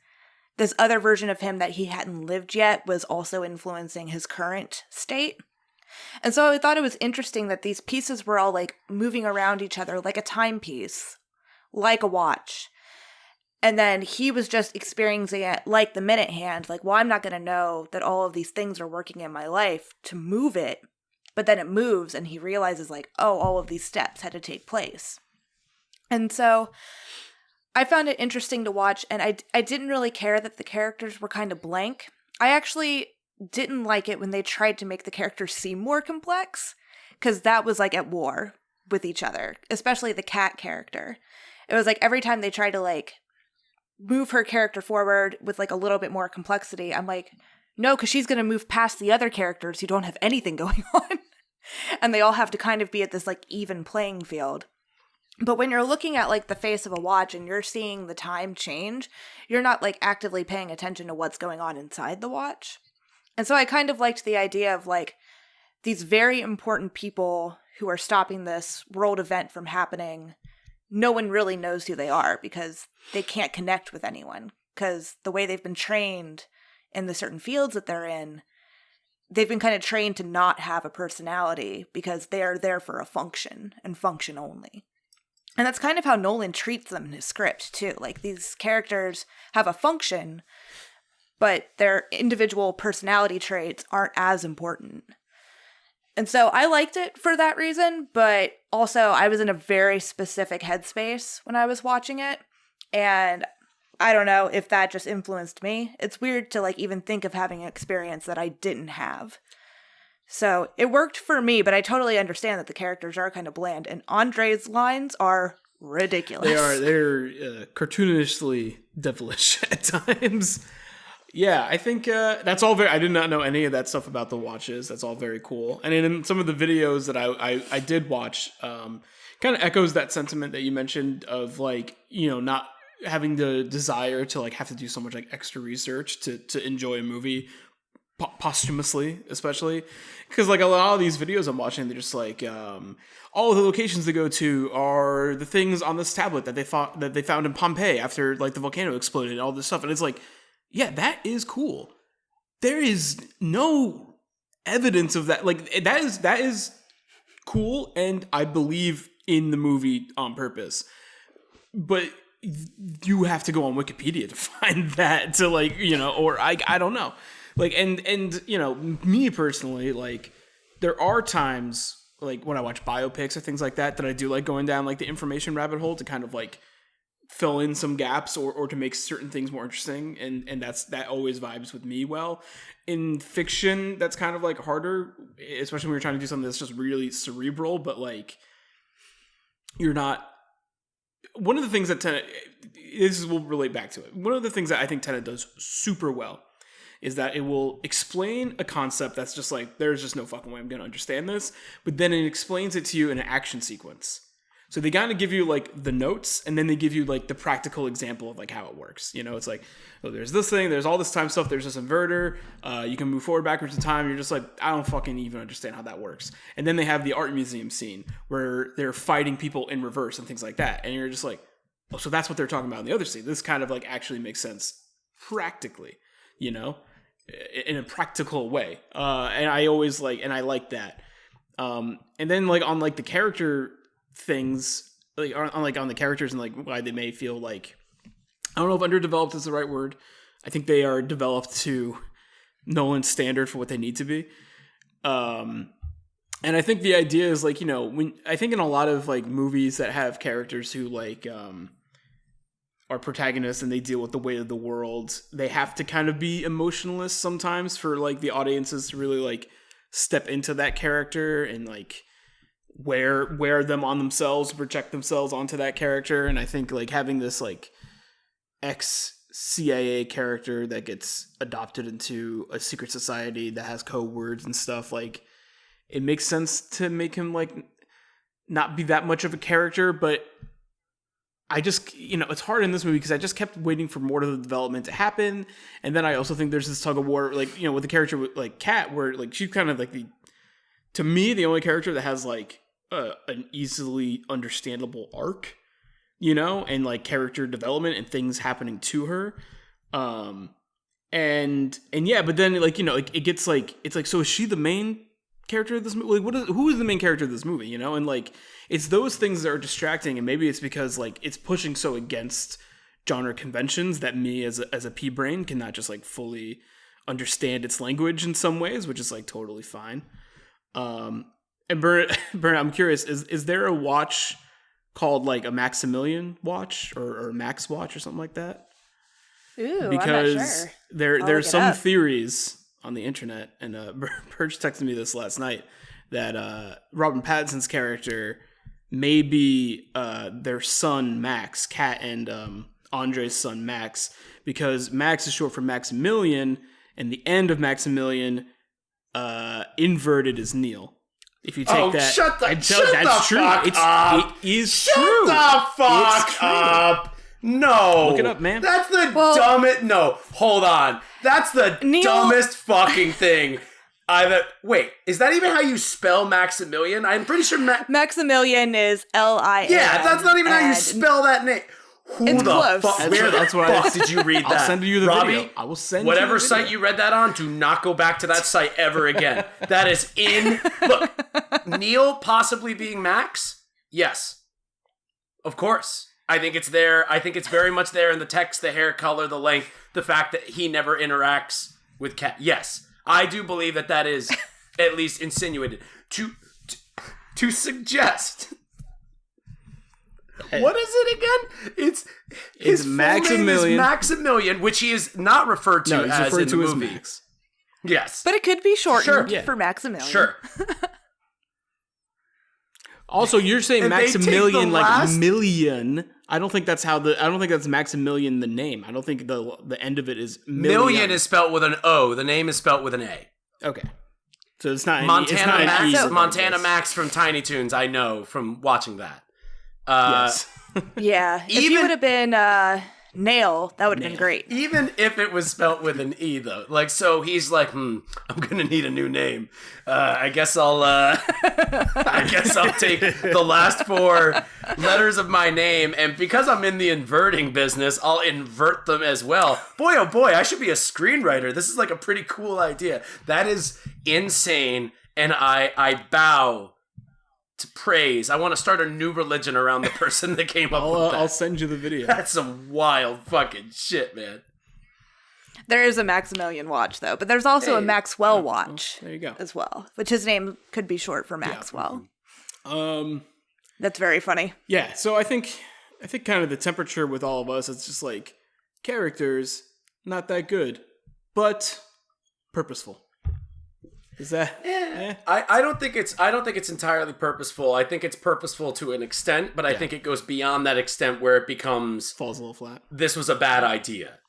this other version of him that he hadn't lived yet was also influencing his current state. And so I thought it was interesting that these pieces were all like moving around each other like a timepiece, like a watch. And then he was just experiencing it like the minute hand, like, well, I'm not going to know that all of these things are working in my life to move it. But then it moves and he realizes like, oh, all of these steps had to take place. And so I found it interesting to watch, and I didn't really care that the characters were kind of blank. I actually didn't like it when they tried to make the characters seem more complex, because that was like at war with each other, especially the cat character. It was like every time they tried to like move her character forward with like a little bit more complexity, I'm like, no, because she's going to move past the other characters who don't have anything going on. And they all have to kind of be at this like even playing field. But when you're looking at like the face of a watch and you're seeing the time change, you're not like actively paying attention to what's going on inside the watch. And so I kind of liked the idea of like these very important people who are stopping this world event from happening. No one really knows who they are because they can't connect with anyone, because the way they've been trained in the certain fields that they're in, they've been kind of trained to not have a personality because they are there for a function and function only. And that's kind of how Nolan treats them in his script too. Like these characters have a function, but their individual personality traits aren't as important. And so I liked it for that reason, but also I was in a very specific headspace when I was watching it. And I don't know if that just influenced me. It's weird to like even think of having an experience that I didn't have. So it worked for me, but I totally understand that the characters are kind of bland. And Andre's lines are ridiculous.
They're cartoonishly devilish at times. Yeah, I think that's all very... I did not know any of that stuff about the watches. That's all very cool. And in some of the videos that I did watch, kind of echoes that sentiment that you mentioned of like, you know, not having the desire to like have to do so much like extra research to enjoy a movie posthumously, especially. Because like a lot of these videos I'm watching, they're just like... all of the locations they go to are the things on this tablet that they found in Pompeii after like the volcano exploded and all this stuff. And it's like... yeah, that is cool. There is no evidence of that. Like that is cool, and I believe in the movie on purpose. But you have to go on Wikipedia to find that to like, you know, or I don't know. Like and you know, me personally, like there are times like when I watch biopics or things like that I do like going down like the information rabbit hole to kind of like fill in some gaps or to make certain things more interesting, and that always vibes with me well. In fiction, that's kind of like harder, especially when you're trying to do something that's just really cerebral, but like you're not. One of the things that Tenet, we'll relate back to it. One of the things that I think Tenet does super well is that it will explain a concept that's just like, there's just no fucking way I'm going to understand this. But then it explains it to you in an action sequence. So they kind of give you like the notes, and then they give you like the practical example of like how it works. You know, it's like, oh, there's this thing, there's all this time stuff, there's this inverter, you can move forward, backwards in time. You're just like, I don't fucking even understand how that works. And then they have the art museum scene where they're fighting people in reverse and things like that. And you're just like, oh, so that's what they're talking about in the other scene. This kind of like actually makes sense practically, you know, in a practical way. And I always like, and I like that. And then like on like the character things, like on the characters and like why they may feel like, I don't know if underdeveloped is the right word. I think they are developed to Nolan's standard for what they need to be. And I think the idea is like, you know, when I think in a lot of like movies that have characters who like are protagonists and they deal with the weight of the world, they have to kind of be emotionless sometimes for like the audiences to really like step into that character and like wear them on themselves, project themselves onto that character. And I think like having this like ex-CIA character that gets adopted into a secret society that has code words and stuff, like it makes sense to make him like not be that much of a character. But I just, you know, it's hard in this movie because I just kept waiting for more of the development to happen. And then I also think there's this tug of war, like, you know, with the character with like Kat, where like she's kind of like to me, the only character that has like an easily understandable arc, you know, and like character development and things happening to her. And yeah, but then like, you know, like it gets like, it's like, so is she the main character of this movie? Like who is the main character of this movie, you know? And like, it's those things that are distracting, and maybe it's because like it's pushing so against genre conventions that me as a pea brain cannot just like fully understand its language in some ways, which is like totally fine. And Bernadette, I'm curious, is there a watch called like a Maximilian watch or Max watch or something like that?
Ooh,
because
I'm not sure.
there's some theories on the internet, and Burdge texted me this last night, that Robin Pattinson's character may be their son Max, Kat and Andre's son Max, because Max is short for Maximilian, and the end of Maximilian inverted is Neil. If you take that,
shut the
that's
fuck
true.
up.
It is
Shut
true.
the fuck up. No.
Look it up, man.
That's the dumbest. No, hold on. That's the dumbest fucking thing. Wait, is that even how you spell Maximilian? I'm pretty sure
Maximilian is L-I-A-N.
Yeah, that's not even how you spell that name. Who
it's
the
close.
fuck? Where the fuck did you read that?
I'll send you the
Robby,
video. I will send
whatever
you the video.
site you read that on, do not go back to that site ever again. That is Look, Neil possibly being Max? Yes. Of course. I think it's there. I think it's very much there in the text, the hair color, the length, the fact that he never interacts with Kat. Yes. I do believe that is at least insinuated. To suggest... What is it again? His
Maximilian.
Full name is Maximilian, which he is not referred to
he's
as
referred
in
to
the
as
movie.
Max.
Yes.
But it could be shortened
Sure.
for Maximilian.
Sure.
Also, you're saying
And they take
Maximilian
the
like
last-
million. I don't think that's Maximilian the name. I don't think the end of it is
Million is spelled with an O. The name is spelled with an A.
okay. So it's not
Montana
it's not
Max.
an E
So-
Montana Max from Tiny Toons. I know from watching that.
Yes.
Yeah. If
Even-
you would have been Nail, that would have been great.
Even if it was spelt with an E, though, like, so he's like, I'm gonna need a new name. I guess I'll take the last 4 letters of my name, and because I'm in the inverting business, I'll invert them as well. Boy, oh boy, I should be a screenwriter. This is like a pretty cool idea. That is insane, and I bow to praise. I want to start a new religion around the person that came up with that.
I'll send you the video.
That's some wild fucking shit, man.
There is a Maximilian watch, though, but there's also a Maxwell watch
There you go.
as well, which his name could be short for Maxwell. That's very funny.
Yeah, so I think kind of the temperature with all of us, it's just like characters not that good, but purposeful. Is that?
I don't think it's entirely purposeful. I think it's purposeful to an extent, but I think it goes beyond that extent where it becomes
Falls a little flat.
This was a bad idea.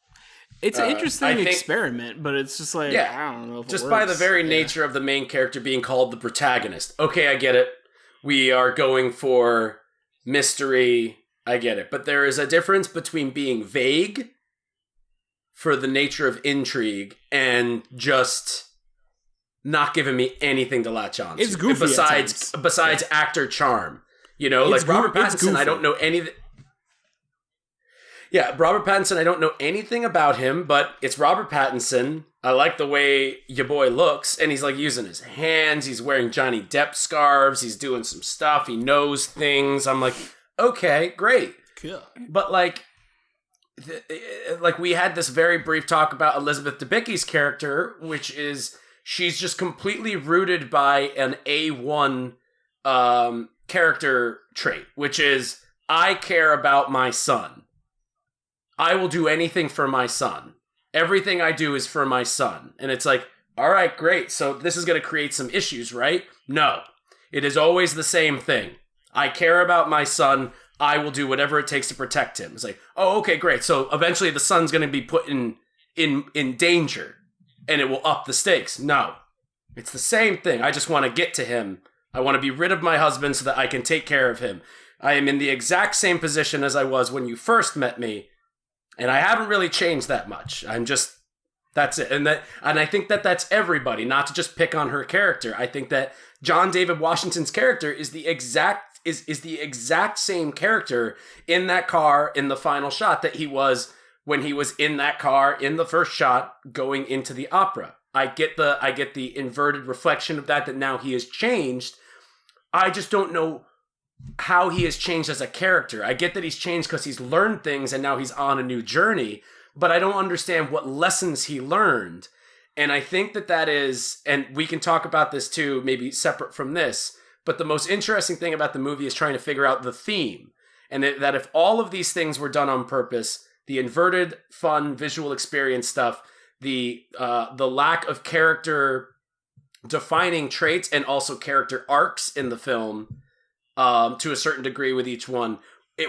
It's an interesting experiment, but it's just like, I don't know if
just
it works.
by the very nature of the main character being called the protagonist. Okay, I get it. We are going for mystery. I get it. But there is a difference between being vague for the nature of intrigue and just not giving me anything to latch on to.
It's goofy
besides actor charm. You know, like Robert Pattinson, I don't know anything. Yeah, Robert Pattinson, I don't know anything about him, but it's Robert Pattinson. I like the way your boy looks, and he's like using his hands. He's wearing Johnny Depp scarves. He's doing some stuff. He knows things. I'm like, okay, great.
Cool.
But like we had this very brief talk about Elizabeth Debicki's character, which is she's just completely rooted by an A1 character trait, which is I care about my son. I will do anything for my son. Everything I do is for my son. And it's like, all right, great. So this is going to create some issues, right? No. It is always the same thing. I care about my son. I will do whatever it takes to protect him. It's like, oh, okay, great. So eventually the son's going to be put in danger and it will up the stakes. No. It's the same thing. I just want to get to him. I want to be rid of my husband so that I can take care of him. I am in the exact same position as I was when you first met me. And I haven't really changed that much. That's it. And I think that that's everybody, not to just pick on her character. I think that John David Washington's character is the exact same character in that car in the final shot that he was when he was in that car in the first shot going into the opera. I get the inverted reflection of that now he has changed. I just don't know how he has changed as a character. I get that he's changed because he's learned things and now he's on a new journey, but I don't understand what lessons he learned. And I think that is, and we can talk about this too, maybe separate from this, but the most interesting thing about the movie is trying to figure out the theme. And that if all of these things were done on purpose, the inverted, fun, visual experience stuff, the lack of character defining traits and also character arcs in the film, to a certain degree with each one.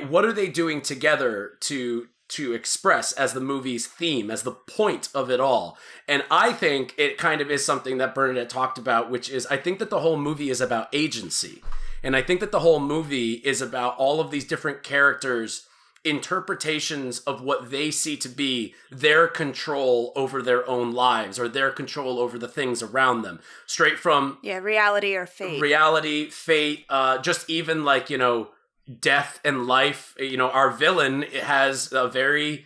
What are they doing together to express as the movie's theme, as the point of it all? And I think it kind of is something that Bernadette talked about, which is I think that the whole movie is about agency. And I think that the whole movie is about all of these different characters' interpretations of what they see to be their control over their own lives or their control over the things around them. Straight from
reality or fate.
Reality, fate, just even like, death and life. Our villain has a very,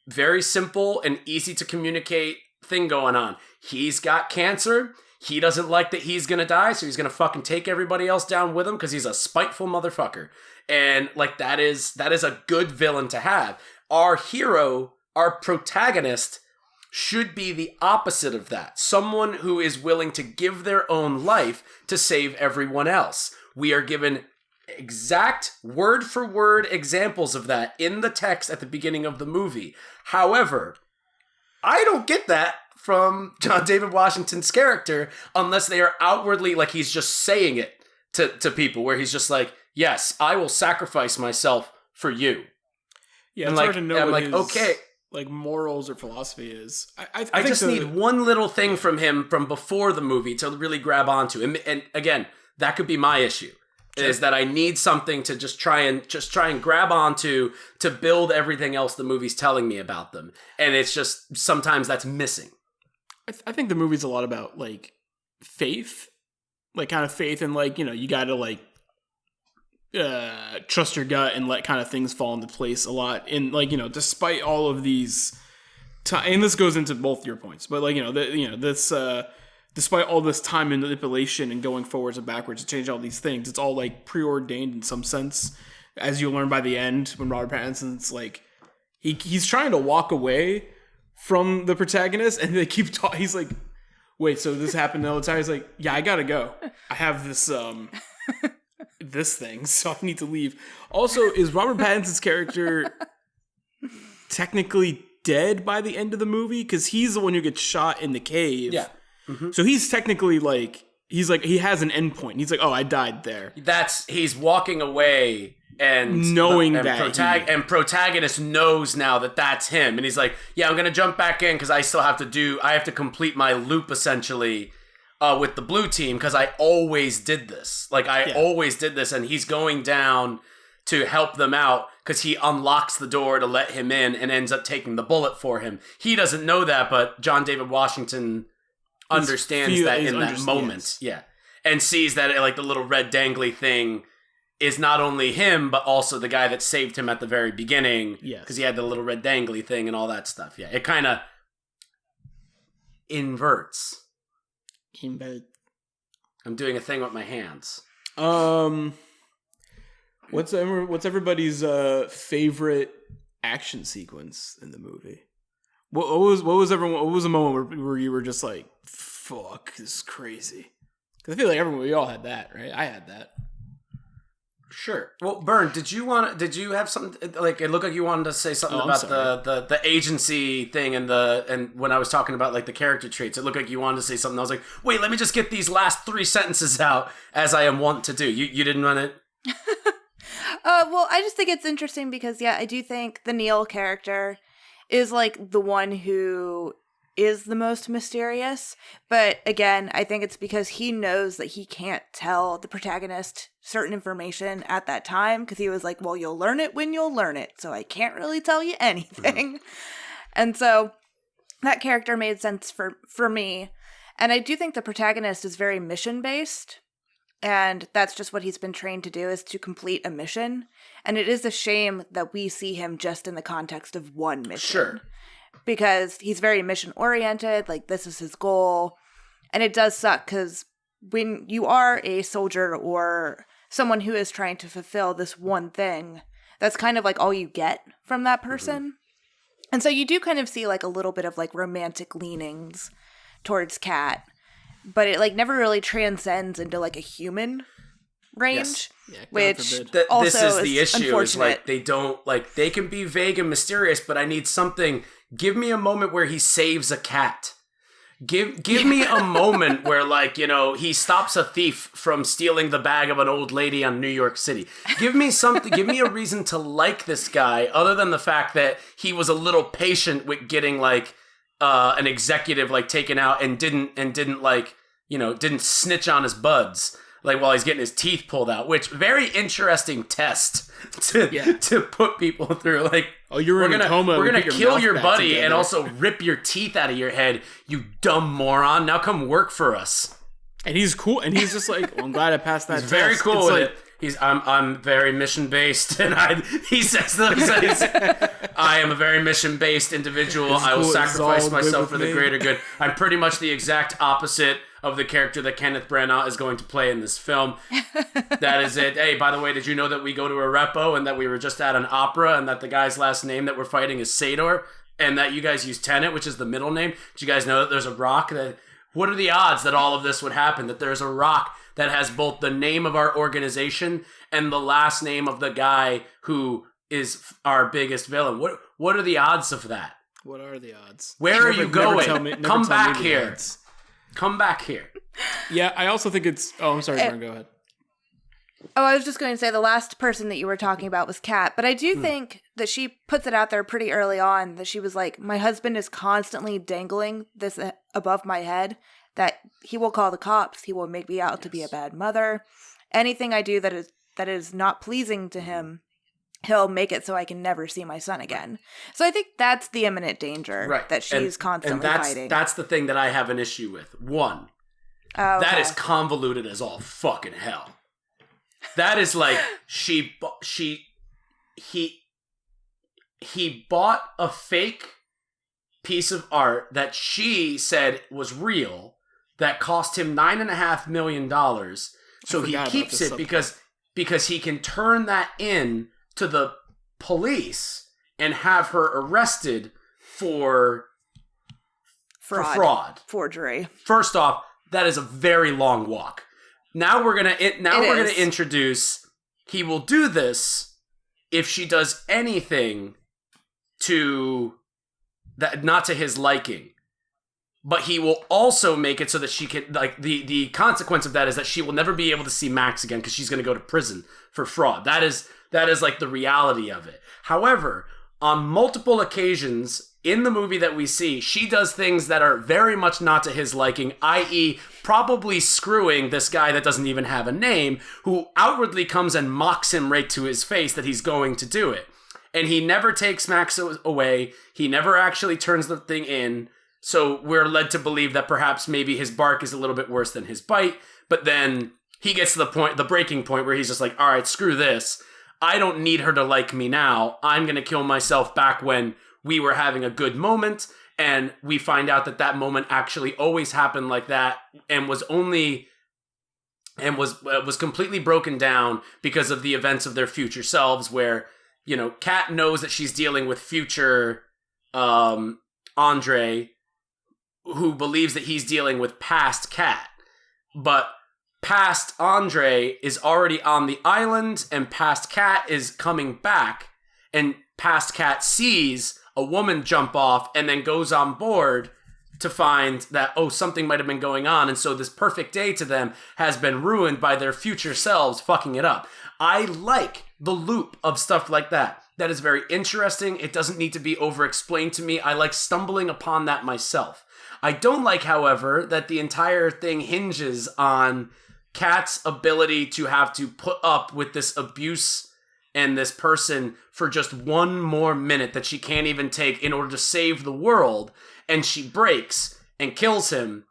very simple and easy to communicate thing going on. He's got cancer. He doesn't like that he's gonna die, so he's gonna fucking take everybody else down with him because he's a spiteful motherfucker. And like that is a good villain to have. Our hero, our protagonist, should be the opposite of that. Someone who is willing to give their own life to save everyone else. We are given exact word-for-word examples of that in the text at the beginning of the movie. However, I don't get that from John David Washington's character unless they are outwardly, like he's just saying it to people, where he's just like, yes, I will sacrifice myself for you.
Yeah, it's hard to know what his,
okay,
like morals or philosophy is.
I just need one little thing from him from before the movie to really grab onto. And again, that could be my issue. Sure. Is that I need something to just try and grab onto to build everything else the movie's telling me about them. And it's just sometimes that's missing.
I think the movie's a lot about like faith, like kind of faith, and like, you got to like trust your gut and let kind of things fall into place a lot. And like, despite all of these and this goes into both your points, but like, this despite all this time and manipulation and going forwards and backwards to change all these things, it's all like preordained in some sense, as you'll learn by the end when Robert Pattinson's like he's trying to walk away from the protagonist, and they keep talking. He's like, wait, so this happened all the time? He's like, yeah, I gotta go. I have this this thing, so I need to leave. Also, is Robert Pattinson's character technically dead by the end of the movie? Because he's the one who gets shot in the cave.
Yeah.
So he's technically like, he has an endpoint. He's like, oh, I died there.
He's walking away and
knowing
protagonist knows now that that's him. And he's like, yeah, I'm going to jump back in because I have to complete my loop essentially with the blue team because I always did this. Like always did this. And he's going down to help them out because he unlocks the door to let him in and ends up taking the bullet for him. He doesn't know that, but John David Washington understands that in that moment. Yeah. And sees that like the little red dangly thing is not only him, but also the guy that saved him at the very beginning.
Yes.
Because he had the little red dangly thing and all that stuff. Yeah. It kind of inverts. I'm doing a thing with my hands.
What's everybody's favorite action sequence in the movie? What was a moment where you were just like, fuck, this is crazy? Because I feel like we all had that, right? I had that.
Sure. Well, Bern, did you have something like it looked like you wanted to say something about the agency thing and when I was talking about like the character traits, it looked like you wanted to say something. I was like, wait, let me just get these last 3 sentences out as I am wont to do. You didn't run it?
Well, I just think it's interesting because I do think the Neil character is like the one who is the most mysterious. But again, I think it's because he knows that he can't tell the protagonist certain information at that time because he was like, well, you'll learn it when you'll learn it. So I can't really tell you anything. And so that character made sense for me. And I do think the protagonist is very mission-based. And that's just what he's been trained to do, is to complete a mission. And it is a shame that we see him just in the context of one mission.
Sure.
Because he's very mission-oriented, like this is his goal. And it does suck, because when you are a soldier or someone who is trying to fulfill this one thing, that's kind of like all you get from that person. Mm-hmm. And so you do kind of see like a little bit of like romantic leanings towards Kat. But it like never really transcends into like a human range, which also
this is the issue. Is like they can be vague and mysterious, but I need something. Give me a moment where he saves a cat. Give me a moment where he stops a thief from stealing the bag of an old lady on New York City. Give me something. Give me a reason to like this guy, other than the fact that he was a little patient with getting an executive taken out and didn't snitch on his buds while he's getting his teeth pulled out, which very interesting test to put people through.
You're in a coma.
We're gonna kill your buddy together and also rip your teeth out of your head, you dumb moron. Now come work for us.
And he's cool, and he's just like, well, I'm glad I passed that.
He's very cool with it. I'm very mission based, and he says I am a very mission based individual. I will sacrifice myself for the greater good. I'm pretty much the exact opposite of the character that Kenneth Branagh is going to play in this film. That is it. Hey, by the way, did you know that we go to a repo and that we were just at an opera and that the guy's last name that we're fighting is Sador and that you guys use Tenet, which is the middle name? Did you guys know that there's a rock that... What are the odds that all of this would happen? That there's a rock that has both the name of our organization and the last name of the guy who is our biggest villain. What are the odds of that?
What are the odds?
Where are you going? Come back here. Come back here.
Yeah, I also think it's... Oh, I'm sorry, Bern, go ahead.
Oh, I was just going to say the last person that you were talking about was Kat, but I do think that she puts it out there pretty early on that she was like, my husband is constantly dangling this above my head, that he will call the cops, he will make me out to be a bad mother. Anything I do that is not pleasing to him, he'll make it so I can never see my son again. So I think that's the imminent danger that she's constantly fighting.
That's the thing that I have an issue with. One, that is convoluted as all fucking hell. That is like he bought a fake piece of art that she said was real that cost him $9.5 million. So he keeps it because he can turn that in to the police and have her arrested for fraud.
Forgery.
First off, that is a very long walk. Now we're gonna introduce. He will do this if she does anything to that not to his liking. but he will also make it so that she can, like, the consequence of that is that she will never be able to see Max again because she's going to go to prison for fraud. That is like the reality of it. However, on multiple occasions in the movie that we see, she does things that are very much not to his liking, i.e. probably screwing this guy that doesn't even have a name, who outwardly comes and mocks him right to his face that he's going to do it. And he never takes Max away. He never actually turns the thing in. So we're led to believe that perhaps maybe his bark is a little bit worse than his bite. But then he gets to the breaking point where he's just like, all right, screw this. I don't need her to like me now. I'm going to kill myself back when we were having a good moment. And we find out that moment actually always happened like that and was completely broken down because of the events of their future selves, where, you know, Kat knows that she's dealing with future Andre, who believes that he's dealing with past Kat. But past Andre is already on the island, and past Kat is coming back, and past Kat sees a woman jump off and then goes on board to find that, oh, something might have been going on, and so this perfect day to them has been ruined by their future selves fucking it up. I like the loop of stuff like that. That is very interesting. It doesn't need to be over-explained to me. I like stumbling upon that myself. I don't like, however, that the entire thing hinges on Kat's ability to have to put up with this abuse and this person for just one more minute that she can't even take in order to save the world, and she breaks and kills him,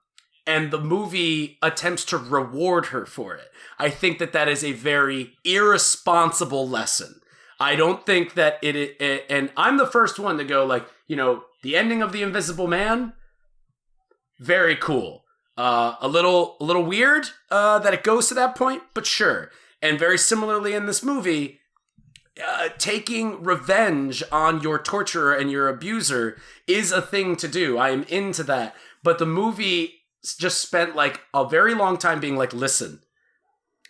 and the movie attempts to reward her for it. I think that is a very irresponsible lesson. I don't think that it and I'm the first one to go, like, you know, the ending of The Invisible Man, very cool. A little weird that it goes to that point, but sure. And very similarly in this movie, taking revenge on your torturer and your abuser is a thing to do. I am into that. But the movie just spent like a very long time being like, listen,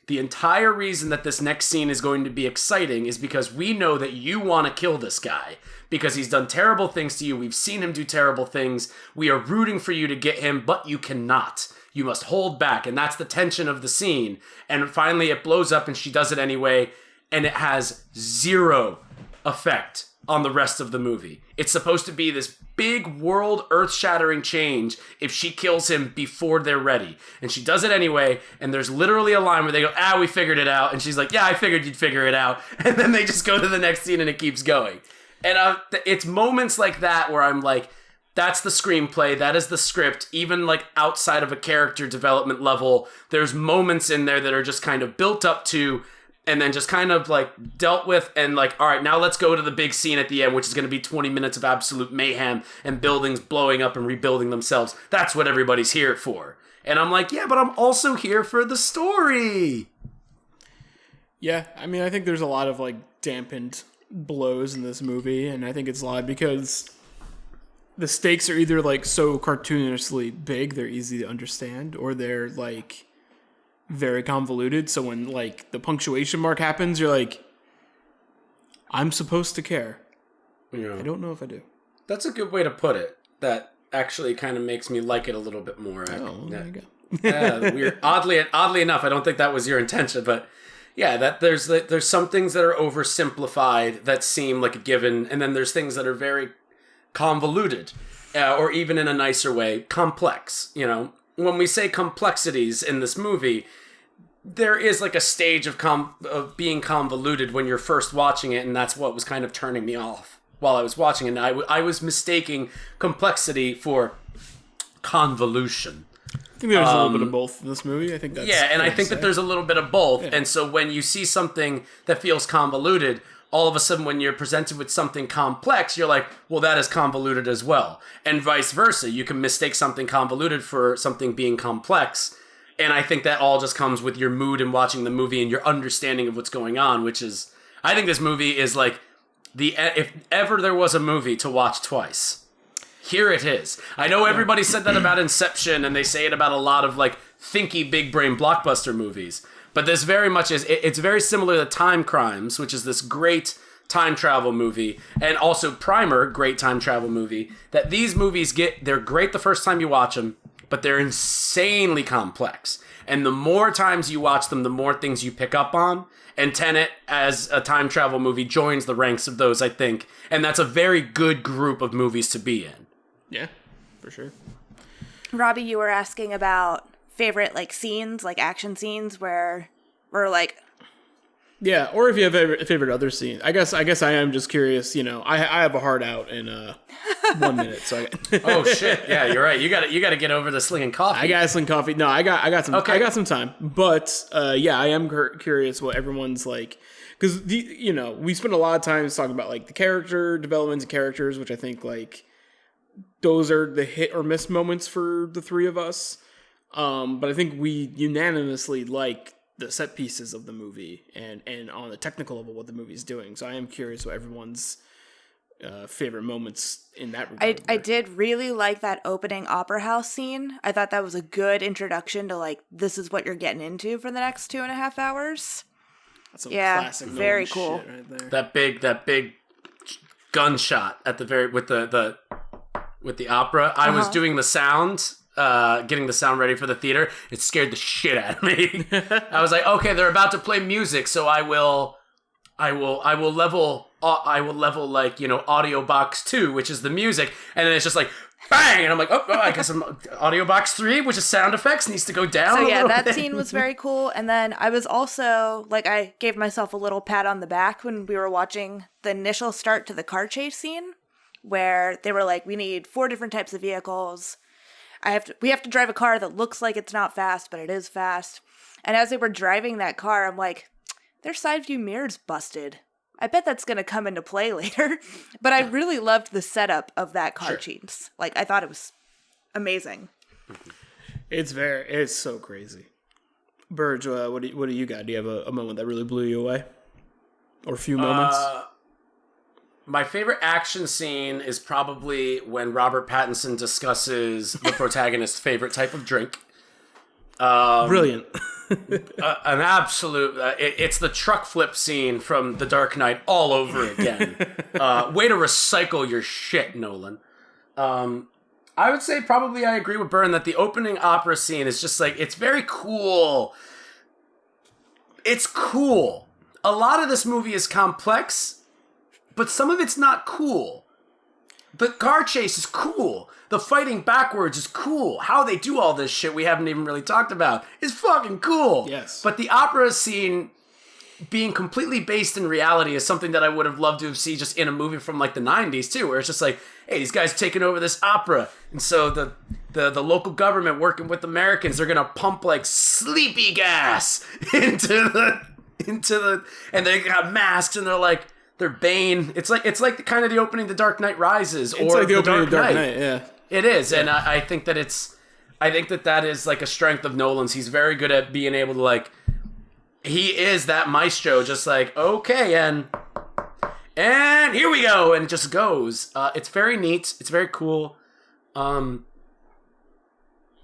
the entire reason that this next scene is going to be exciting is because we know that you want to kill this guy because he's done terrible things to you. We've seen him do terrible things. We are rooting for you to get him, but you cannot. You must hold back. And that's the tension of the scene. And finally it blows up and she does it anyway. And it has zero effect on the rest of the movie. It's supposed to be this big world earth-shattering change if she kills him before they're ready. And she does it anyway, and there's literally a line where they go, we figured it out. And she's like, yeah, I figured you'd figure it out. And then they just go to the next scene and it keeps going. And it's moments like that where I'm like, that's the screenplay, that is the script. Even like outside of a character development level, there's moments in there that are just kind of built up to and then just kind of like dealt with and like, all right, now let's go to the big scene at the end, which is going to be 20 minutes of absolute mayhem and buildings blowing up and rebuilding themselves. That's what everybody's here for. And I'm like, yeah, but I'm also here for the story.
Yeah, I mean, I think there's a lot of like dampened blows in this movie, and I think it's a lot because the stakes are either like so cartoonishly big, they're easy to understand, or they're like very convoluted. So when like the punctuation mark happens, you're like, I'm supposed to care. Yeah. I don't know if I do.
That's a good way to put it. That actually kind of makes me like it a little bit more.
Oh, there you go.
Weird. Oddly enough, I don't think that was your intention, but yeah, that there's some things that are oversimplified that seem like a given, and then there's things that are very convoluted, or even in a nicer way, complex. You know, when we say complexities in this movie, there is like a stage of being convoluted when you're first watching it, and that's what was kind of turning me off while I was watching it. And I was mistaking complexity for convolution.
I think there's a little bit of both in this movie. I think that's
and I think that there's a little bit of both. Yeah. And so when you see something that feels convoluted, all of a sudden when you're presented with something complex, you're like, well, that is convoluted as well. And vice versa. You can mistake something convoluted for something being complex. And I think that all just comes with your mood in watching the movie and your understanding of what's going on, which is, I think this movie is like, if ever there was a movie to watch twice, here it is. I know everybody said that about Inception, and they say it about a lot of like thinky big brain blockbuster movies. But this very much is, it's very similar to Time Crimes, which is this great time travel movie, and also Primer, great time travel movie, that these movies they're great the first time you watch them, but they're insanely complex. And the more times you watch them, the more things you pick up on. And Tenet, as a time travel movie, joins the ranks of those, I think. And that's a very good group of movies to be in.
Yeah, for sure.
Robby, you were asking about favorite like scenes, like action scenes where we're like...
Yeah, or if you have a favorite other scene. I guess I am just curious, you know, I have a heart out in 1 minute, so
Oh shit, yeah, you're right. You got to get over the slinging coffee.
I got sling coffee. No, I got some
Okay.
I got some time. But yeah, I am curious what everyone's like, cuz you know, we spend a lot of time talking about like the character developments and characters, which I think like those are the hit or miss moments for the three of us. But I think we unanimously like the set pieces of the movie and on the technical level what the movie's doing. So I am curious what everyone's favorite moments in that regard.
I did really like that opening opera house scene. I thought that was a good introduction to like, this is what you're getting into for the next 2.5 hours.
That's some
Yeah,
classic
very
Nolan
cool.
shit right there.
That big gunshot at the very with the opera. I was doing the sound, getting the sound ready for the theater. It scared the shit out of me. I was like, okay, they're about to play music, so I will level like, you know, audio box 2, which is the music, and then it's just like bang, and I'm like, oh I guess audio box 3, which is sound effects, needs to go down.
So
a
yeah,
little
that
bit.
scene was very cool. And then I was also like, I gave myself a little pat on the back when we were watching the initial start to the car chase scene, where they were like, we need 4 different types of vehicles. We have to drive a car that looks like it's not fast, but it is fast. And as they were driving that car, I'm like, their side view mirror's busted. I bet that's going to come into play later. But I really loved the setup of that car chase. Like, I thought it was amazing.
It's so crazy. Burdge, what do you got? Do you have a moment that really blew you away? Or a few moments?
My favorite action scene is probably when Robert Pattinson discusses the protagonist's favorite type of drink.
Brilliant.
An absolute... it's the truck flip scene from The Dark Knight all over again. Way to recycle your shit, Nolan. I would say probably I agree with Byrne that the opening opera scene is just like... It's very cool. It's cool. A lot of this movie is complex, but some of it's not cool. The car chase is cool. The fighting backwards is cool. How they do all this shit we haven't even really talked about is fucking cool.
Yes.
But the opera scene being completely based in reality is something that I would have loved to have seen just in a movie from like the 90s too, where it's just like, hey, these guys taking over this opera. And so the local government working with Americans, they're going to pump like sleepy gas into the, and they got masks and they're Bane. It's like the kind of the opening to Dark Knight Rises or
like the opening
Dark
of Dark
Knight.
Knight, yeah.
It is, and I think that that is like a strength of Nolan's. He's very good at being able to like, he is that maestro, just like, okay, and here we go, and it just goes. It's very neat. It's very cool. I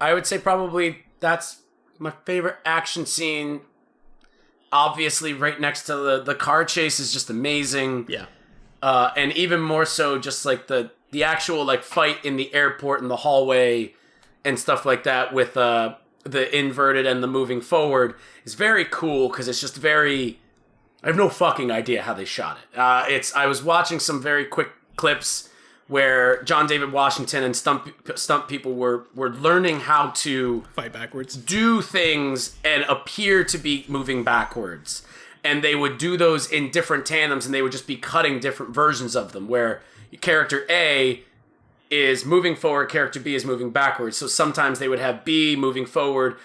would say probably that's my favorite action scene. Obviously, right next to the car chase is just amazing.
Yeah.
And even more so, just like the actual like fight in the airport in the hallway and stuff like that with the inverted and the moving forward is very cool because it's just very... I have no fucking idea how they shot it. I was watching some very quick clips where John David Washington and stunt people were learning how to
Fight backwards.
do things and appear to be moving backwards. And they would do those in different tandems, and they would just be cutting different versions of them, where character A is moving forward, character B is moving backwards. So sometimes they would have B moving forward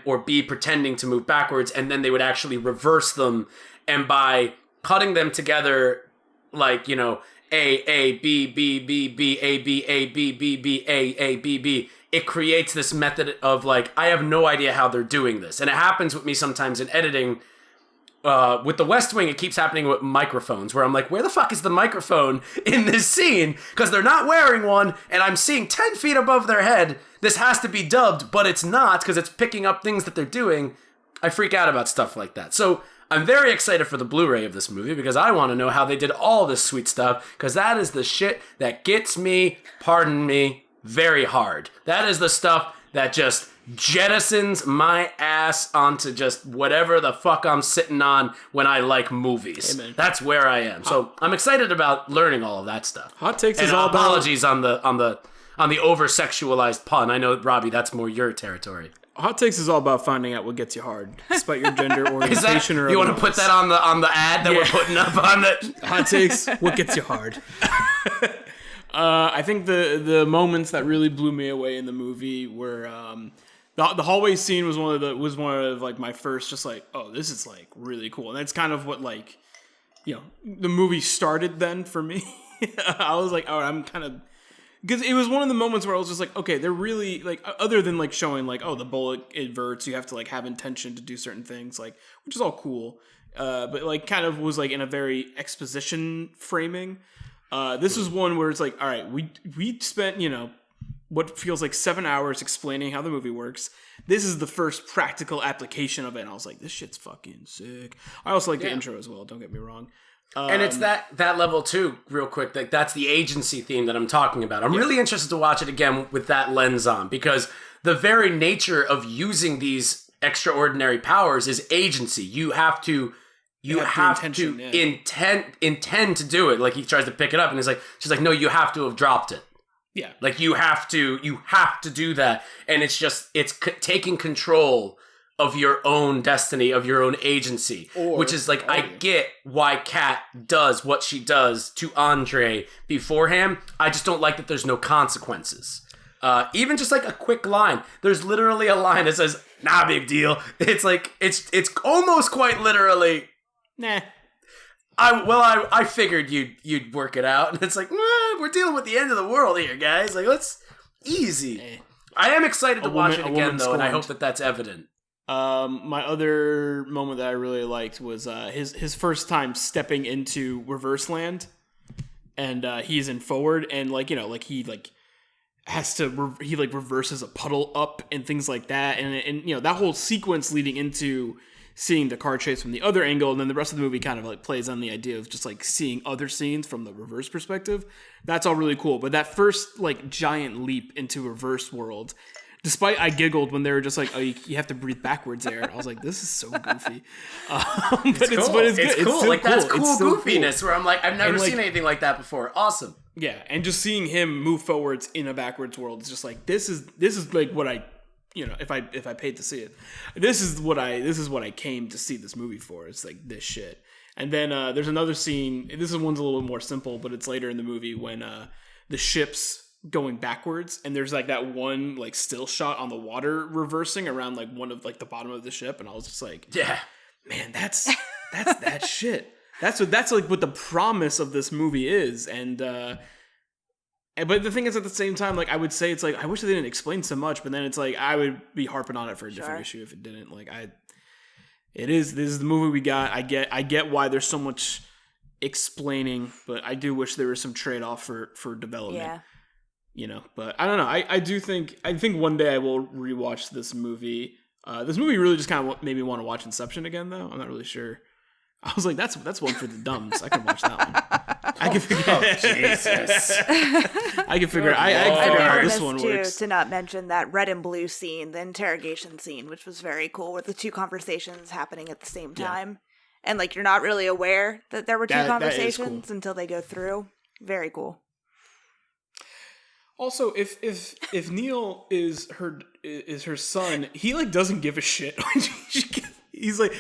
or B pretending to move backwards, and then they would actually reverse them. And by cutting them together, like, you know, A, B, B, B, B, A, B, A, B, B, B, A, B, B, it creates this method of like, I have no idea how they're doing this. And it happens with me sometimes in editing. With the West Wing, it keeps happening with microphones, where I'm like, where the fuck is the microphone in this scene? Because they're not wearing one, and I'm seeing 10 feet above their head. This has to be dubbed, but it's not, because it's picking up things that they're doing. I freak out about stuff like that. So I'm very excited for the Blu-ray of this movie because I want to know how they did all this sweet stuff, because that is the shit that gets me, pardon me, very hard. That is the stuff that just jettisons my ass onto just whatever the fuck I'm sitting on when I like movies.
Amen.
That's where I am. So I'm excited about learning all of that stuff.
Hot Takes
And
is all about...
apologies on the over-sexualized pun. I know, Robbie, that's more your territory.
Hot Takes is all about finding out what gets you hard, despite your gender orientation or
you want to
otherwise.
put that on the ad that we're putting up on the...
Hot Takes, what gets you hard? I think the moments that really blew me away in the movie were the hallway scene was one of like my first just like, oh, this is like really cool. And that's kind of what like, you know, the movie started then for me. I was like, oh, I'm kind of, because it was one of the moments where I was just like, okay, they're really like, other than like showing like, oh, the bullet inverts, you have to like have intention to do certain things, like, which is all cool. But like kind of was like in a very exposition framing. This is one where it's like, all right, we spent, you know, what feels like 7 hours explaining how the movie works. This is the first practical application of it. And I was like, this shit's fucking sick. I also like the intro as well. Don't get me wrong.
And it's that level too, real quick. Like that's the agency theme that I'm talking about. I'm really interested to watch it again with that lens on, because the very nature of using these extraordinary powers is agency. You have to intend to do it. Like he tries to pick it up, and she's like, no, you have to have dropped it.
Yeah,
like you have to do that, and it's taking control of your own destiny, of your own agency, which is like, I get why Kat does what she does to Andre beforehand. I just don't like that there's no consequences. Even just like a quick line. There's literally a line that says, nah, big deal. It's like, it's almost quite literally, nah. I figured you'd work it out. And it's like, we're dealing with the end of the world here, guys. Like, let's easy. I am excited to watch it again, though, and I hope that that's evident.
My other moment that I really liked was his first time stepping into reverse land, and he's in forward, and like, you know, like he like has to he like reverses a puddle up and things like that, and you know, that whole sequence leading into seeing the car chase from the other angle, and then the rest of the movie kind of like plays on the idea of just like seeing other scenes from the reverse perspective. That's all really cool. But that first like giant leap into reverse world, despite I giggled when they were just like, oh, you have to breathe backwards there. I was like, this is so goofy. But it's cool. It's good. It's
cool. Like
cool.
That's cool goofiness
cool.
Where I'm like, I've never seen anything like that before. Awesome.
Yeah, and just seeing him move forwards in a backwards world is just like, this is like what I, you know, if I paid to see it, this is what I came to see this movie for. It's like this shit. And then there's another scene. This one's a little more simple, but it's later in the movie when the ship's going backwards, and there's like that one like still shot on the water reversing around like one of like the bottom of the ship, and I was just like, yeah, man, that's that shit. That's like what the promise of this movie is. But the thing is, at the same time, like I would say, it's like I wish they didn't explain so much, but then it's like I would be harping on it for a different issue if it didn't. Like this is the movie we got. I get why there's so much explaining, but I do wish there was some trade off for development. Yeah. You know, but I don't know. I think one day I will rewatch this movie. This movie really just kind of made me want to watch Inception again, though. I'm not really sure. I was like, that's one for the dumbs. I can watch that one. I can figure. Jesus. I can figure. I can figure out how this one works.
To not mention that red and blue scene, the interrogation scene, which was very cool, with the two conversations happening at the same time, and like you're not really aware that there were two conversations until they go through. Very cool.
Also, if Neil is her son, he like doesn't give a shit. he's like,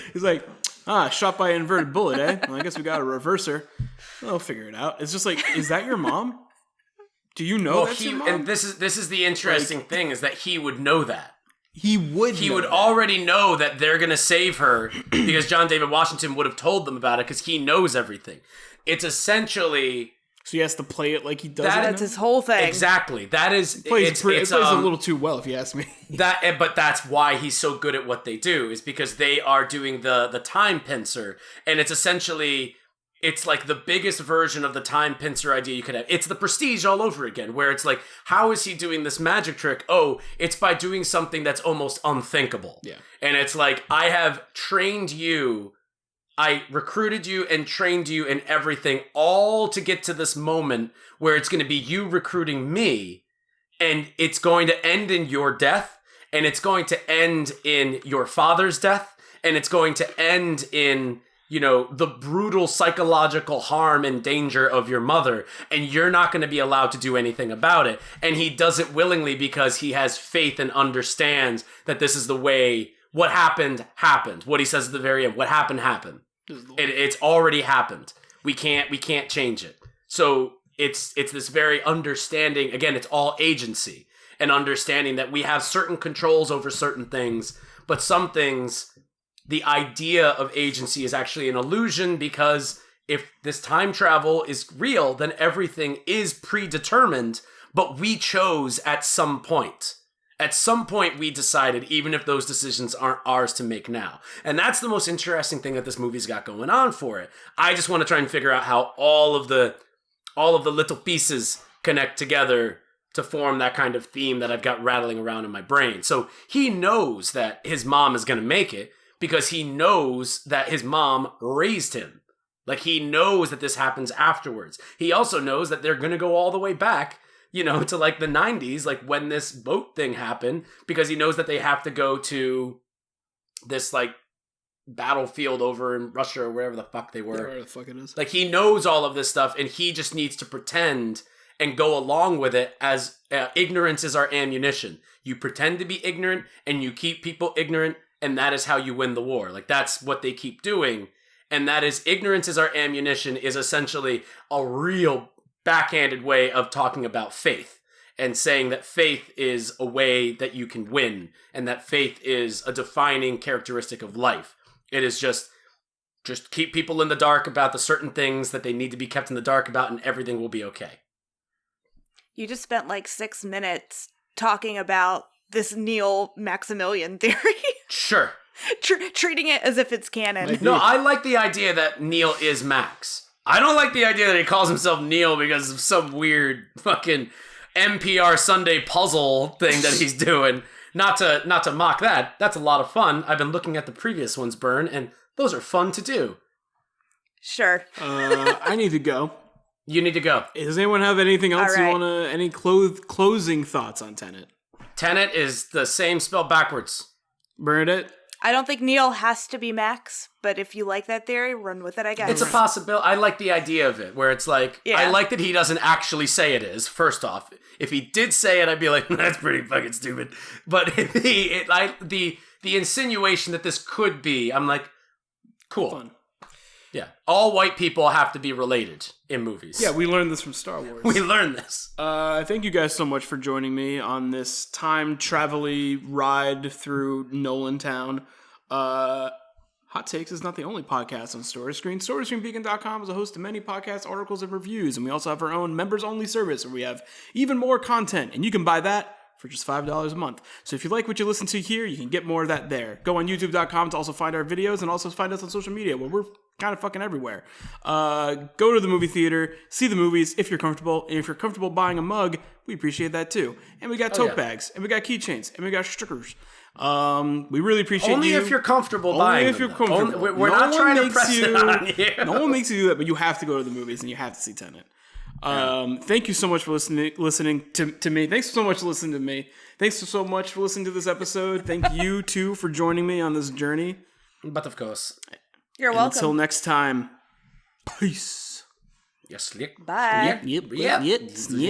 shot by an inverted bullet, eh? Well, I guess we got a reverser. I'll figure it out. It's just like, is that your mom? Do you know that's your mom?
And this is the interesting thing, is that he would know that.
He would
already know that they're gonna save her because John David Washington would have told them about it, because he knows everything. It's essentially.
So he has to play it like he does.
That's his whole thing.
Exactly. That is.
It plays a little too well, if you ask me.
But that's why he's so good at what they do, is because they are doing the time pincer, and it's essentially, it's like the biggest version of the time pincer idea you could have. It's the Prestige all over again, where it's like, how is he doing this magic trick? Oh, it's by doing something that's almost unthinkable.
Yeah.
And it's like, I have trained you I recruited you and trained you and everything, all to get to this moment where it's going to be you recruiting me, and it's going to end in your death, and it's going to end in your father's death, and it's going to end in, you know, the brutal psychological harm and danger of your mother, and you're not going to be allowed to do anything about it. And he does it willingly because he has faith and understands that this is the way. What happened, happened. What he says at the very end, what happened, happened. It's already happened. We can't change it. So it's this very understanding. Again, it's all agency and understanding that we have certain controls over certain things, but some things, the idea of agency is actually an illusion, because if this time travel is real, then everything is predetermined, but we chose at some point. At some point, we decided, even if those decisions aren't ours to make now. And that's the most interesting thing that this movie's got going on for it. I just want to try and figure out how all of the little pieces connect together to form that kind of theme that I've got rattling around in my brain. So he knows that his mom is going to make it because he knows that his mom raised him. Like, he knows that this happens afterwards. He also knows that they're going to go all the way back, you know, to like the 90s, like when this boat thing happened, because he knows that they have to go to this like battlefield over in Russia or wherever the fuck they were.
Wherever the fuck it is.
Like, he knows all of this stuff, and he just needs to pretend and go along with it, as ignorance is our ammunition. You pretend to be ignorant and you keep people ignorant, and that is how you win the war. Like, that's what they keep doing. And that is, ignorance is our ammunition is essentially a real backhanded way of talking about faith, and saying that faith is a way that you can win, and that faith is a defining characteristic of life. It is just keep people in the dark about the certain things that they need to be kept in the dark about, and everything will be okay.
You just spent like 6 minutes talking about this Neil Maximilian theory.
Sure.
Treating it as if it's canon.
No, I like the idea that Neil is Max. I don't like the idea that he calls himself Neil because of some weird fucking NPR Sunday puzzle thing that he's doing. Not to mock that. That's a lot of fun. I've been looking at the previous ones, Bern, and those are fun to do.
Sure.
I need to go.
You need to go.
Does anyone have anything else
All right.
you want to, any closing thoughts on Tenet?
Tenet is the same spelled backwards.
Bernadette?
I don't think Neil has to be Max, but if you like that theory, run with it, I guess.
It's a possibility. I like the idea of it, where it's like,
Yeah.
I like that he doesn't actually say it is, first off. If he did say it, I'd be like, that's pretty fucking stupid. But the insinuation that this could be, I'm like, cool.
Fun.
Yeah. All white people have to be related in movies.
Yeah, we learned this from Star Wars.
We learned this.
Thank you guys so much for joining me on this time travel-y ride through Nolan Town. Hot Takes is not the only podcast on Story Screen. StoryScreenBeacon.com is a host of many podcasts, articles, and reviews, and we also have our own members-only service where we have even more content, and you can buy that for just $5 a month. So if you like what you listen to here, you can get more of that there. Go on YouTube.com to also find our videos, and also find us on social media, where we're kind of fucking everywhere. Go to the movie theater, see the movies if you're comfortable, and if you're comfortable buying a mug, we appreciate that too. And we got tote bags, and we got keychains, and we got stickers. We really appreciate
Only
you.
if you're comfortable buying
Only if you're
them, though.
comfortable.
We're not trying to press it on you.
No one makes you do that, but you have to go to the movies and you have to see Tenet. Thank you so much for listening to me. Thanks so much for listening to me. Thanks so much for listening to this episode. Thank you too for joining me on this journey.
But of course.
You're
And
welcome.
until next time, peace.
Yes,
Bye.
Yep.